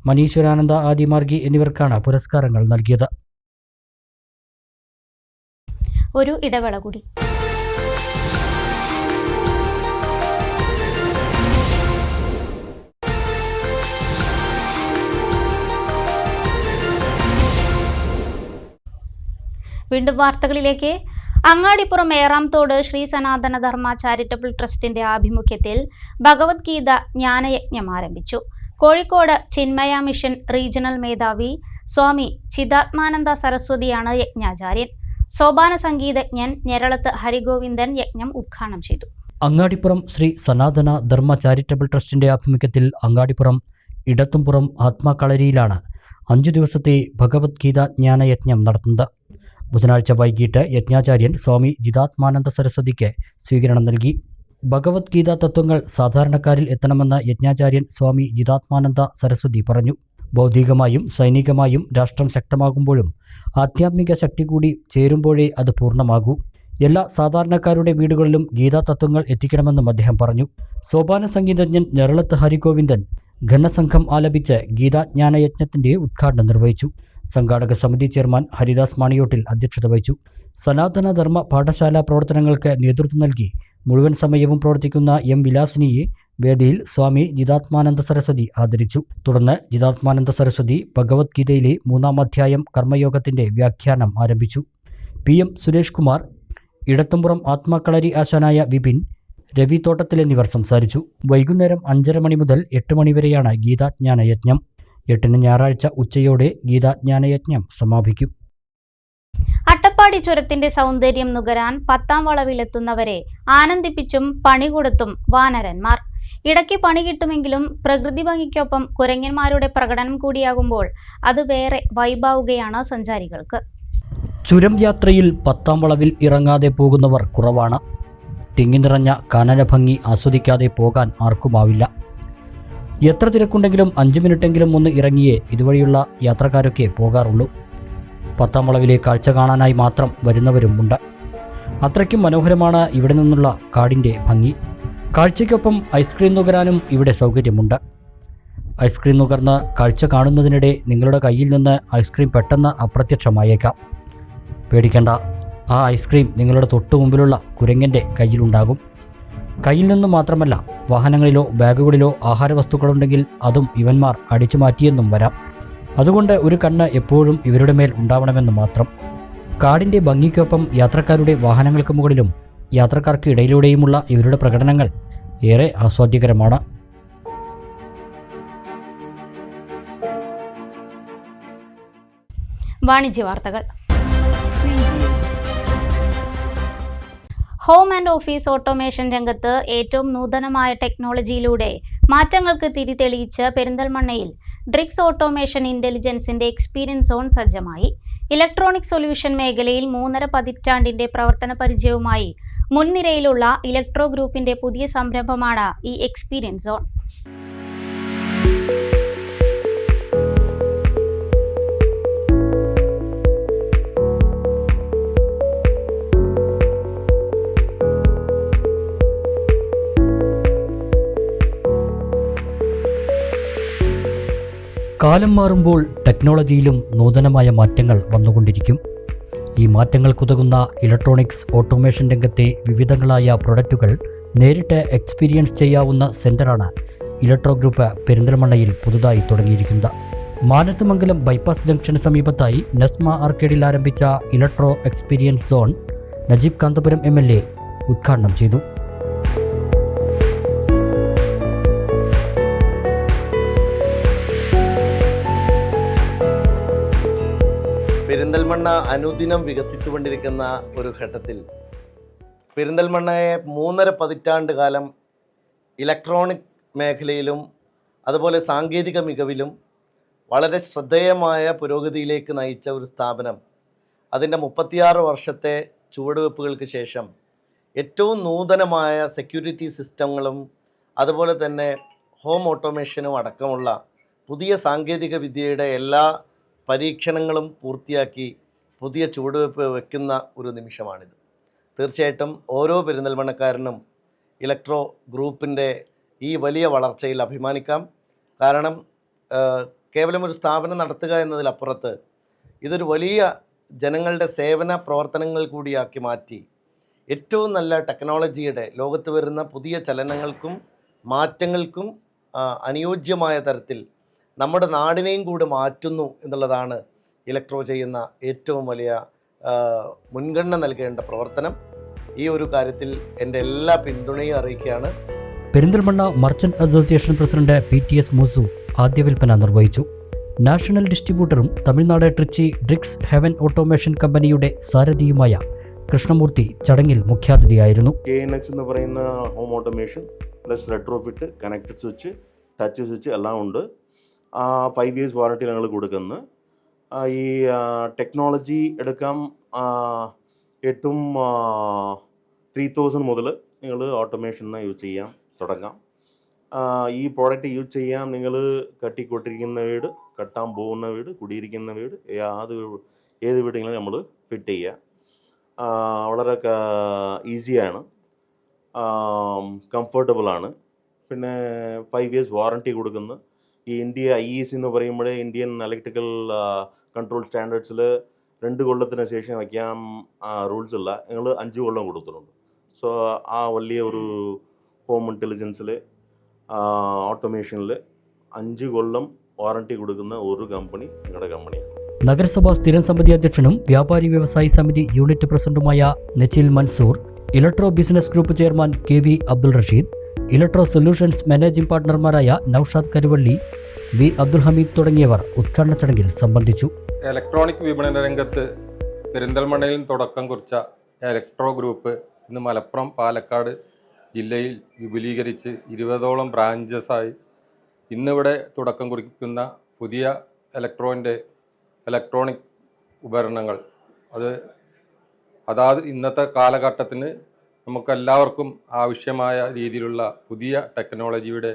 മനീശ്വരാനന്ദ ആദിമാർഗി എന്നിവർക്കാണ് പുരസ്കാരങ്ങൾ നൽകിയത്. ഒരു ഇടവേള കൂടി. വീണ്ടും വാർത്തകളിലേക്ക്. അങ്ങാടിപ്പുറം ഏറാംതോട് ശ്രീ സനാതന ധർമ്മ ചാരിറ്റബിൾ ട്രസ്റ്റിന്റെ ആഭിമുഖ്യത്തിൽ ഭഗവത്ഗീത ജ്ഞാനയജ്ഞം ആരംഭിച്ചു. കോഴിക്കോട് ചിന്മയ മിഷൻ റീജിയണൽ മേധാവി സ്വാമി ചിദാത്മാനന്ദ സരസ്വതിയാണ് യജ്ഞാചാര്യൻ. സോപാന സംഗീതജ്ഞൻ ഞെരളത്ത് ഹരിഗോവിന്ദൻ യജ്ഞം ഉദ്ഘാടനം ചെയ്തു. അങ്ങാടിപ്പുറം ശ്രീ സനാതന ധർമ്മ ചാരിറ്റബിൾ ട്രസ്റ്റിന്റെ ആഭിമുഖ്യത്തിൽ അങ്ങാടിപ്പുറം ഇടത്തുംപുറം ആത്മാകളരിയിലാണ് 5 ദിവസത്തെ ഭഗവത്ഗീത ജ്ഞാനയജ്ഞം നടത്തുന്നത്. ബുധനാഴ്ച വൈകിട്ട് യജ്ഞാചാര്യൻ സ്വാമി ജിതാത്മാനന്ദ സരസ്വതിക്ക് സ്വീകരണം നൽകി. ഭഗവത്ഗീത തത്വങ്ങൾ സാധാരണക്കാരിൽ എത്തണമെന്ന് യജ്ഞാചാര്യൻ സ്വാമി ജിതാത്മാനന്ദ സരസ്വതി പറഞ്ഞു. ബൗദ്ധികമായും സൈനികമായും രാഷ്ട്രം ശക്തമാകുമ്പോഴും ആധ്യാത്മിക ശക്തി കൂടി ചേരുമ്പോഴേ അത് പൂർണ്ണമാകൂ. എല്ലാ സാധാരണക്കാരുടെ വീടുകളിലും ഗീതാ തത്വങ്ങൾ എത്തിക്കണമെന്നും അദ്ദേഹം പറഞ്ഞു. സോപാന സംഗീതജ്ഞൻ ഞെരളത്ത് ഹരിഗോവിന്ദൻ ഘനസംഘം ആലപിച്ച് ഗീതാജ്ഞാനയജ്ഞത്തിന്റെ ഉദ്ഘാടനം നിർവഹിച്ചു. സംഘാടക സമിതി ചെയർമാൻ ഹരിദാസ് മാണിയോട്ടിൽ അധ്യക്ഷത വഹിച്ചു. സനാതന ധർമ്മ പാഠശാല പ്രവർത്തനങ്ങൾക്ക് നേതൃത്വം നൽകി മുഴുവൻ സമയവും പ്രവർത്തിക്കുന്ന എം വിലാസിനിയെ വേദിയിൽ സ്വാമി ജിതാത്മാനന്ദ സരസ്വതി ആദരിച്ചു. തുടർന്ന് ജിതാത്മാനന്ദ സരസ്വതി ഭഗവത്ഗീതയിലെ 3-ാം അധ്യായം കർമ്മയോഗത്തിന്റെ വ്യാഖ്യാനം ആരംഭിച്ചു. PM സുരേഷ് കുമാർ, ഇടത്തുംപുറം ആത്മാക്കളരി ആശാനായ വിപിൻ, രവി തോട്ടത്തിൽ എന്നിവർ സംസാരിച്ചു. വൈകുന്നേരം 5:30 മണി മുതൽ 8 മണി വരെയാണ് ഗീതാജ്ഞാനയജ്ഞം. 8-ന് ഞായറാഴ്ച ഉച്ചയോടെ ഗീതാജ്ഞാനയജ്ഞം സമാപിക്കും. അട്ടപ്പാടി ചുരത്തിന്റെ സൗന്ദര്യം നുകരാൻ 10-ാം വളവിലെത്തുന്നവരെ ആനന്ദിപ്പിച്ചും പണി കൊടുത്തും വാനരന്മാർ. ഇടയ്ക്ക് പണി കിട്ടുമെങ്കിലും പ്രകൃതി ഭംഗിക്കൊപ്പം കുരങ്ങന്മാരുടെ പ്രകടനം കൂടിയാകുമ്പോൾ അത് വേറെ വൈബാവുകയാണ് സഞ്ചാരികൾക്ക്. ചുരം യാത്രയിൽ 10-ാം വളവിൽ ഇറങ്ങാതെ പോകുന്നവർ കുറവാണ്. തിങ്ങി നിറഞ്ഞ കാനനഭംഗി ആസ്വദിക്കാതെ പോകാൻ ആർക്കുമാവില്ല. എത്ര തിരക്കുണ്ടെങ്കിലും 5 മിനിറ്റെങ്കിലും ഒന്ന് ഇറങ്ങിയേ ഇതുവഴിയുള്ള യാത്രക്കാരൊക്കെ പോകാറുള്ളൂ. 10-ാം വളവിലെ കാഴ്ച കാണാനായി മാത്രം വരുന്നവരുമുണ്ട്. അത്രയ്ക്കും മനോഹരമാണ് ഇവിടെ നിന്നുള്ള കാടിൻ്റെ ഭംഗി. കാഴ്ചയ്ക്കൊപ്പം ഐസ്ക്രീം നുകരാനും ഇവിടെ സൗകര്യമുണ്ട്. ഐസ്ക്രീം നുകർന്ന് കാഴ്ച കാണുന്നതിനിടെ നിങ്ങളുടെ കയ്യിൽ നിന്ന് ഐസ്ക്രീം പെട്ടെന്ന് അപ്രത്യക്ഷമായേക്കാം. പേടിക്കേണ്ട, ആ ഐസ്ക്രീം നിങ്ങളുടെ തൊട്ടു മുമ്പിലുള്ള കുരങ്ങൻ്റെ കയ്യിലുണ്ടാകും. കയ്യിൽ നിന്ന് മാത്രമല്ല, വാഹനങ്ങളിലോ ബാഗുകളിലോ ആഹാരവസ്തുക്കളുണ്ടെങ്കിൽ അതും ഇവന്മാർ അടിച്ചു മാറ്റിയെന്നും വരാം. അതുകൊണ്ട് ഒരു കണ്ണ് എപ്പോഴും ഇവരുടെ മേൽ ഉണ്ടാവണമെന്ന് മാത്രം. കാടിൻ്റെ ഭംഗിക്കൊപ്പം യാത്രക്കാരുടെ വാഹനങ്ങൾക്ക് മുകളിലും യാത്രക്കാർക്ക് ഇടയിലൂടെയുമുള്ള ഇവരുടെ പ്രകടനങ്ങൾ ഏറെ ആസ്വാദ്യകരമാണ്. വാണിജ്യ വാർത്തകൾ. ഹോം ആൻഡ് ഓഫീസ് ഓട്ടോമേഷൻ രംഗത്ത് ഏറ്റവും നൂതനമായ ടെക്നോളജിയിലൂടെ മാറ്റങ്ങൾക്ക് തിരിതെളിയിച്ച് പെരിന്തൽമണ്ണയിൽ ഡ്രിക്സ് ഓട്ടോമേഷൻ ഇന്റലിജൻസിന്റെ എക്സ്പീരിയൻസ് സോൺ സജ്ജമായി. ഇലക്ട്രോണിക് സൊല്യൂഷൻ മേഖലയിൽ 3.5 പതിറ്റാണ്ടിന്റെ പ്രവർത്തന പരിചയവുമായി മുൻനിരയിലുള്ള ഇലക്ട്രോ ഗ്രൂപ്പിന്റെ പുതിയ സംരംഭമാണ് ഈ എക്സ്പീരിയൻസ് സോൺ. കാലം മാറുമ്പോൾ ടെക്നോളജിയിലും നൂതനമായ മാറ്റങ്ങൾ വന്നുകൊണ്ടിരിക്കും. ഈ മാറ്റങ്ങൾക്കുതകുന്ന ഇലക്ട്രോണിക്സ് ഓട്ടോമേഷൻ രംഗത്തെ വിവിധങ്ങളായ പ്രൊഡക്റ്റുകൾ നേരിട്ട് എക്സ്പീരിയൻസ് ചെയ്യാവുന്ന സെൻ്ററാണ് ഇലക്ട്രോ ഗ്രൂപ്പ് പെരിന്തൽമണ്ണയിൽ പുതുതായി തുടങ്ങിയിരിക്കുന്നത്. മാനത്തുമംഗലം ബൈപ്പാസ് ജംഗ്ഷന് സമീപത്തായി നസ്മ ആർക്കേഡിൽ ആരംഭിച്ച electro experience zone Najeeb Kanthapuram MLA ഉദ്ഘാടനം ചെയ്തു. പെരിന്തൽമണ്ണ അനുദിനം വികസിച്ചുകൊണ്ടിരിക്കുന്ന ഒരു ഘട്ടത്തിൽ പെരിന്തൽമണ്ണയെ 3.5 പതിറ്റാണ്ട് കാലം ഇലക്ട്രോണിക് മേഖലയിലും അതുപോലെ സാങ്കേതിക മികവിലും വളരെ ശ്രദ്ധേയമായ പുരോഗതിയിലേക്ക് നയിച്ച ഒരു സ്ഥാപനം അതിൻ്റെ 36 വർഷത്തെ ചുവടുവെപ്പുകൾക്ക് ശേഷം ഏറ്റവും നൂതനമായ സെക്യൂരിറ്റി സിസ്റ്റങ്ങളും അതുപോലെ തന്നെ ഹോം ഓട്ടോമേഷനും അടക്കമുള്ള പുതിയ സാങ്കേതിക വിദ്യയുടെ എല്ലാ പരീക്ഷണങ്ങളും പൂർത്തിയാക്കി പുതിയ ചുവടുവെപ്പ് വയ്ക്കുന്ന ഒരു നിമിഷമാണിത്. തീർച്ചയായിട്ടും ഓരോ പെരിന്തൽമണ്ണക്കാരനും ഇലക്ട്രോ ഗ്രൂപ്പിൻ്റെ ഈ വലിയ വളർച്ചയിൽ അഭിമാനിക്കാം. കാരണം കേവലം ഒരു സ്ഥാപനം നടത്തുക എന്നതിലപ്പുറത്ത് ഇതൊരു വലിയ ജനങ്ങളുടെ സേവന പ്രവർത്തനങ്ങൾ കൂടിയാക്കി മാറ്റി ഏറ്റവും നല്ല ടെക്നോളജിയുടെ ലോകത്ത് വരുന്ന പുതിയ ചലനങ്ങൾക്കും മാറ്റങ്ങൾക്കും അനുയോജ്യമായ തരത്തിൽ നമ്മുടെ നാടിനെയും കൂടെ മാറ്റുന്നു എന്നുള്ളതാണ് ഇലക്ട്രോ ചെയ്യുന്ന ഏറ്റവും വലിയ മുൻഗണന നൽകേണ്ട പ്രവർത്തനം. ഈ ഒരു കാര്യത്തിൽ എൻ്റെ എല്ലാ പിന്തുണയും അറിയിക്കുകയാണ്. Perinthalmanna merchant association president PTS Moosu ആദ്യ വിൽപ്പന നിർവഹിച്ചു. നാഷണൽ ഡിസ്ട്രിബ്യൂട്ടറും Tamil Nadu Trichy Drix heaven automation കമ്പനിയുടെ സാരഥിയുമായ കൃഷ്ണമൂർത്തി ചടങ്ങിൽ മുഖ്യാതിഥിയായിരുന്നു. KNX എന്ന് പറയുന്ന home automation plus retrofit connected switch touch switch എല്ലാം ഉണ്ട്. 5 years വാറണ്ടി ഞങ്ങൾ കൊടുക്കുന്നു. ഈ ടെക്നോളജി എടുക്കാം ഏറ്റവും 3000 മുതൽ നിങ്ങൾ ഓട്ടോമേഷൻ യൂസ് ചെയ്യാം തുടങ്ങാം. ഈ പ്രോഡക്റ്റ് യൂസ് ചെയ്യാം. നിങ്ങൾ കട്ടിക്കൊണ്ടിരിക്കുന്ന വീട്, കട്ടാൻ പോകുന്ന വീട്, കുടിയിരിക്കുന്ന വീട്, ഏത് വീടെങ്കിലും നമ്മൾ ഫിറ്റ് ചെയ്യുക. വളരെ ഈസിയാണ്, കംഫർട്ടബിളാണ്. പിന്നെ 5 years വാറണ്ടി കൊടുക്കുന്നു. ഈ ഇന്ത്യ IEC എന്ന് പറയുമ്പോൾ ഇന്ത്യൻ ഇലക്ട്രിക്കൽ കൺട്രോൾ സ്റ്റാൻഡേർഡ്സിൽ 2 കൊല്ലത്തിന് ശേഷം വയ്ക്കാൻ റൂൾസ് ഇല്ല. ഞങ്ങൾ 5 കൊല്ലം കൊടുത്തിട്ടുണ്ട്. സോ ആ വലിയ ഒരു ഹോം ഇൻ്റലിജൻസിൽ ഓട്ടോമേഷനിൽ 5 കൊല്ലം വാറണ്ടി കൊടുക്കുന്ന ഒരു കമ്പനി ഞങ്ങളുടെ കമ്പനിയാണ്. നഗരസഭാ സ്ഥിരം സമിതി അധ്യക്ഷനും വ്യാപാരി വ്യവസായി സമിതി യൂണിറ്റ് പ്രസിഡന്റുമായ Nachil Mansoor, electro business group chairman KV Abdul Rasheed, electro solutions managing പാർട്ണർമാരായ നൌഷാദ് കരുവള്ളി, V അബ്ദുൽ ഹമീദ് തുടങ്ങിയവർ ഉദ്ഘാടന ചടങ്ങിൽ സംബന്ധിച്ചു. ഇലക്ട്രോണിക് വിപണന രംഗത്ത് പെരിന്തൽമണ്ണയിൽ തുടക്കം കുറിച്ച ഇലക്ട്രോ ഗ്രൂപ്പ് ഇന്ന് മലപ്പുറം, പാലക്കാട് ജില്ലയിൽ വിപുലീകരിച്ച് 20ഓളം ബ്രാഞ്ചസായി ഇന്നിവിടെ തുടക്കം കുറിക്കുന്ന പുതിയ ഇലക്ട്രോണിക് ഉപകരണങ്ങൾ അതാത് ഇന്നത്തെ കാലഘട്ടത്തിന് നമുക്കെല്ലാവർക്കും ആവശ്യമായ രീതിയിലുള്ള പുതിയ ടെക്നോളജിയുടെ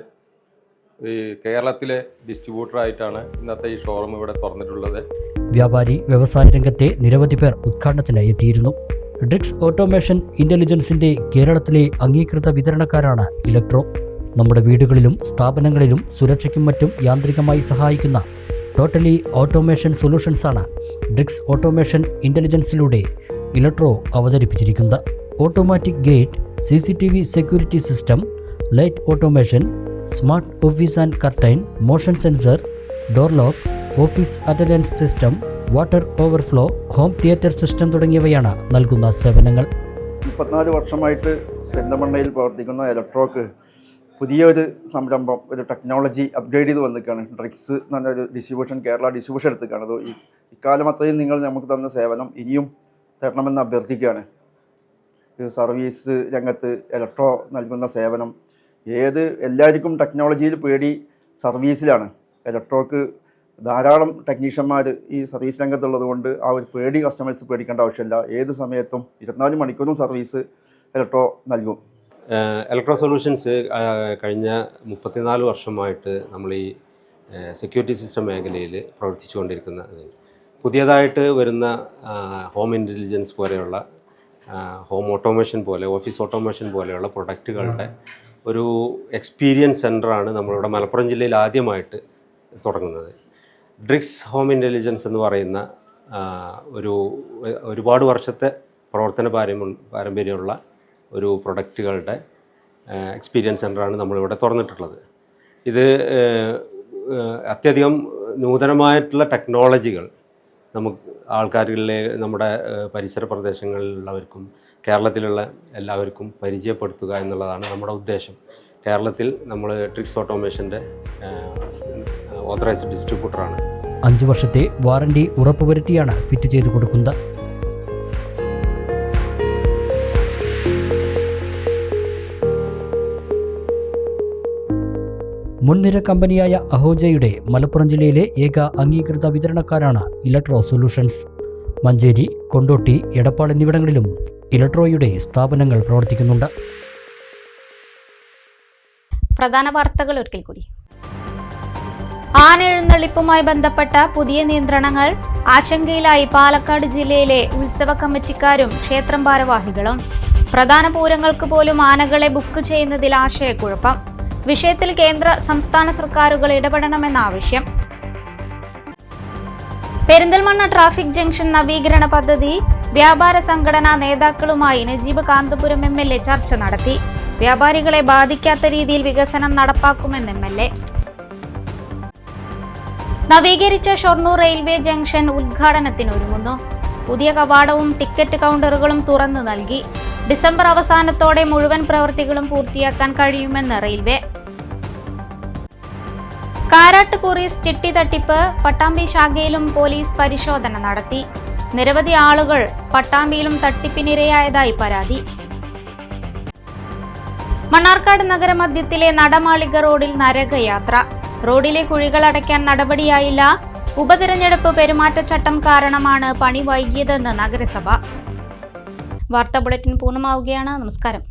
കേരളത്തിലെ ഡിസ്ട്രിബ്യൂട്ടറായിട്ടാണ് ഇന്നത്തെ ഈ ഷോറൂം ഇവിടെ തുറന്നിട്ടുള്ളത്. വ്യാപാരി വ്യവസായ രംഗത്തെ നിരവധി പേർ ഉദ്ഘാടനത്തിനായി എത്തിയിരുന്നു. ഡ്രിക്സ് ഓട്ടോമേഷൻ ഇന്റലിജൻസിന്റെ കേരളത്തിലെ അംഗീകൃത വിതരണക്കാരാണ് ഇലക്ട്രോ. നമ്മുടെ വീടുകളിലും സ്ഥാപനങ്ങളിലും സുരക്ഷയ്ക്കും മറ്റും യാന്ത്രികമായി സഹായിക്കുന്ന ടോട്ടലി ഓട്ടോമേഷൻ സൊല്യൂഷൻസാണ് ഡ്രിക്സ് ഓട്ടോമേഷൻ ഇന്റലിജൻസിലൂടെ ഇലക്ട്രോ അവതരിപ്പിച്ചിരിക്കുന്നത്. Automatic gate, CCTV security system, light automation, smart office and curtain, motion sensor, door lock, office attendance system, water overflow, home theatre system തുടങ്ങിയവയാണ് നൽകുന്ന സേവനങ്ങൾ. 34 വർഷമായിട്ട് പെരിന്തൽമണ്ണയിൽ പ്രവർത്തിക്കുന്ന ഇലക്ട്രോക്ക് പുതിയൊരു സംരംഭം, ഒരു ടെക്നോളജി അപ്ഗ്രേഡ് ചെയ്ത് വന്നിരിക്കുകയാണ്. ഡ്രിക്സ് എന്ന് പറഞ്ഞൊരു ഡിസ്ട്രിബ്യൂഷൻ, കേരള ഡിസ്ട്രിബ്യൂഷൻ എടുത്തിരിക്കുകയാണ്. അത് ഇക്കാലം അത്രയും നിങ്ങൾ നമുക്ക് തന്ന സേവനം ഇനിയും തരണമെന്ന് അഭ്യർത്ഥിക്കുകയാണ്. സർവീസ് രംഗത്ത് ഇലക്ട്രോ നൽകുന്ന സേവനം എല്ലാവർക്കും ടെക്നോളജിയിൽ പേടി സർവീസിലാണ്. ഇലക്ട്രോക്ക് ധാരാളം ടെക്നീഷ്യന്മാർ ഈ സർവീസ് രംഗത്തുള്ളത് കൊണ്ട് ആ ഒരു പേടി കസ്റ്റമേഴ്സ് പേടിക്കേണ്ട ആവശ്യമില്ല. ഏത് സമയത്തും 24 മണിക്കൂറും സർവീസ് ഇലക്ട്രോ നൽകും. ഇലക്ട്രോ സൊല്യൂഷൻസ് കഴിഞ്ഞ 34 വർഷമായിട്ട് നമ്മൾ ഈ സെക്യൂരിറ്റി സിസ്റ്റം മേഖലയിൽ പ്രവർത്തിച്ചുകൊണ്ടിരിക്കുന്ന പുതിയതായിട്ട് വരുന്ന ഹോം ഇൻ്റലിജൻസ് പോലെയുള്ള ഹോം ഓട്ടോമേഷൻ പോലെ, ഓഫീസ് ഓട്ടോമേഷൻ പോലെയുള്ള പ്രൊഡക്റ്റുകളുടെ ഒരു എക്സ്പീരിയൻസ് സെൻ്ററാണ് നമ്മളിവിടെ മലപ്പുറം ജില്ലയിൽ ആദ്യമായിട്ട് തുടങ്ങുന്നത്. ഡ്രിക്സ് ഹോം ഇൻ്റലിജൻസ് എന്ന് പറയുന്ന ഒരുപാട് വർഷത്തെ പ്രവർത്തന പാരമ്പര്യമുള്ള ഒരു പ്രൊഡക്റ്റുകളുടെ എക്സ്പീരിയൻസ് സെൻ്ററാണ് നമ്മളിവിടെ തുറന്നിട്ടുള്ളത്. ഇത് അത്യധികം നൂതനമായിട്ടുള്ള ടെക്നോളജികൾ നമുക്ക് ആൾക്കാരിലെ നമ്മുടെ പരിസര പ്രദേശങ്ങളിലുള്ളവർക്കും കേരളത്തിലുള്ള എല്ലാവർക്കും പരിചയപ്പെടുത്തുക എന്നുള്ളതാണ് നമ്മുടെ ഉദ്ദേശം. കേരളത്തിൽ നമ്മൾ ഡ്രിക്സ് ഓട്ടോമേഷൻ്റെ ഓതറൈസ്ഡ് ഡിസ്ട്രിബ്യൂട്ടറാണ്. 5 വർഷത്തെ വാറണ്ടി ഉറപ്പുവരുത്തിയാണ് ഫിറ്റ് ചെയ്ത് കൊടുക്കുന്നത്. മുൻനിര കമ്പനിയായ അഹോജയുടെ മലപ്പുറം ജില്ലയിലെ ഏക അംഗീകൃത വിതരണക്കാരാണ് ഇലക്ട്രോ സൊല്യൂഷൻസ്. മഞ്ചേരി, കൊണ്ടോട്ടി, എടപ്പാൾ എന്നിവിടങ്ങളിലും ഇലക്ട്രോയുടെ സ്ഥാപനങ്ങൾ പ്രവർത്തിക്കുന്നുണ്ട്. പ്രധാന വാർത്തകൾ ഒരിക്കൽ കൂടി. ആനെഴുന്നള്ളിപ്പുമായി ബന്ധപ്പെട്ട പുതിയ നിയന്ത്രണങ്ങൾ ആശങ്കയിലായി പാലക്കാട് ജില്ലയിലെ ഉത്സവ കമ്മിറ്റിക്കാരും ക്ഷേത്രം ഭാരവാഹികളും. പ്രധാന പൂരങ്ങൾക്ക് പോലും ആനകളെ ബുക്ക് ചെയ്യുന്നതിൽ ആശയക്കുഴപ്പം. വിഷയത്തിൽ കേന്ദ്ര സംസ്ഥാന സർക്കാരുകൾ ഇടപെടണമെന്ന ആവശ്യം. പെരിന്തൽമണ്ണ ട്രാഫിക് ജംഗ്ഷൻ നവീകരണ പദ്ധതി വ്യാപാര സംഘടനാ നേതാക്കളുമായി നജീബ് കാന്തപുരം MLA ചർച്ച നടത്തി. വ്യാപാരികളെ ബാധിക്കാത്ത രീതിയിൽ വികസനം നടപ്പാക്കുമെന്ന് MLA. നവീകരിച്ച ഷൊർണൂർ റെയിൽവേ ജംഗ്ഷൻ ഉദ്ഘാടനത്തിനൊരുങ്ങുന്നു. പുതിയ കവാടവും ടിക്കറ്റ് കൗണ്ടറുകളും തുറന്നു നൽകി. ഡിസംബർ അവസാനത്തോടെ മുഴുവൻ പ്രവൃത്തികളും പൂർത്തിയാക്കാൻ കഴിയുമെന്ന് റെയിൽവേ. കാരാട്ട് പോലീസ് ചിട്ടി തട്ടിപ്പ് പട്ടാമ്പി ശാഖയിലും പോലീസ് പരിശോധന നടത്തി. നിരവധി ആളുകൾ പട്ടാമ്പിയിലും തട്ടിപ്പിനിരയായതായി പരാതി. മണ്ണാർക്കാട് നഗരമധ്യത്തിലെ നടമാളിക റോഡിൽ നരകയാത്ര. റോഡിലെ കുഴികൾ അടയ്ക്കാൻ നടപടിയായില്ല. ഉപതിരഞ്ഞെടുപ്പ് പെരുമാറ്റച്ചട്ടം കാരണമാണ് പണി വൈകിയതെന്ന് നഗരസഭ. വാർത്താ ബുള്ളറ്റിൻ പൂർണ്ണമാവുകയാണ്. നമസ്കാരം.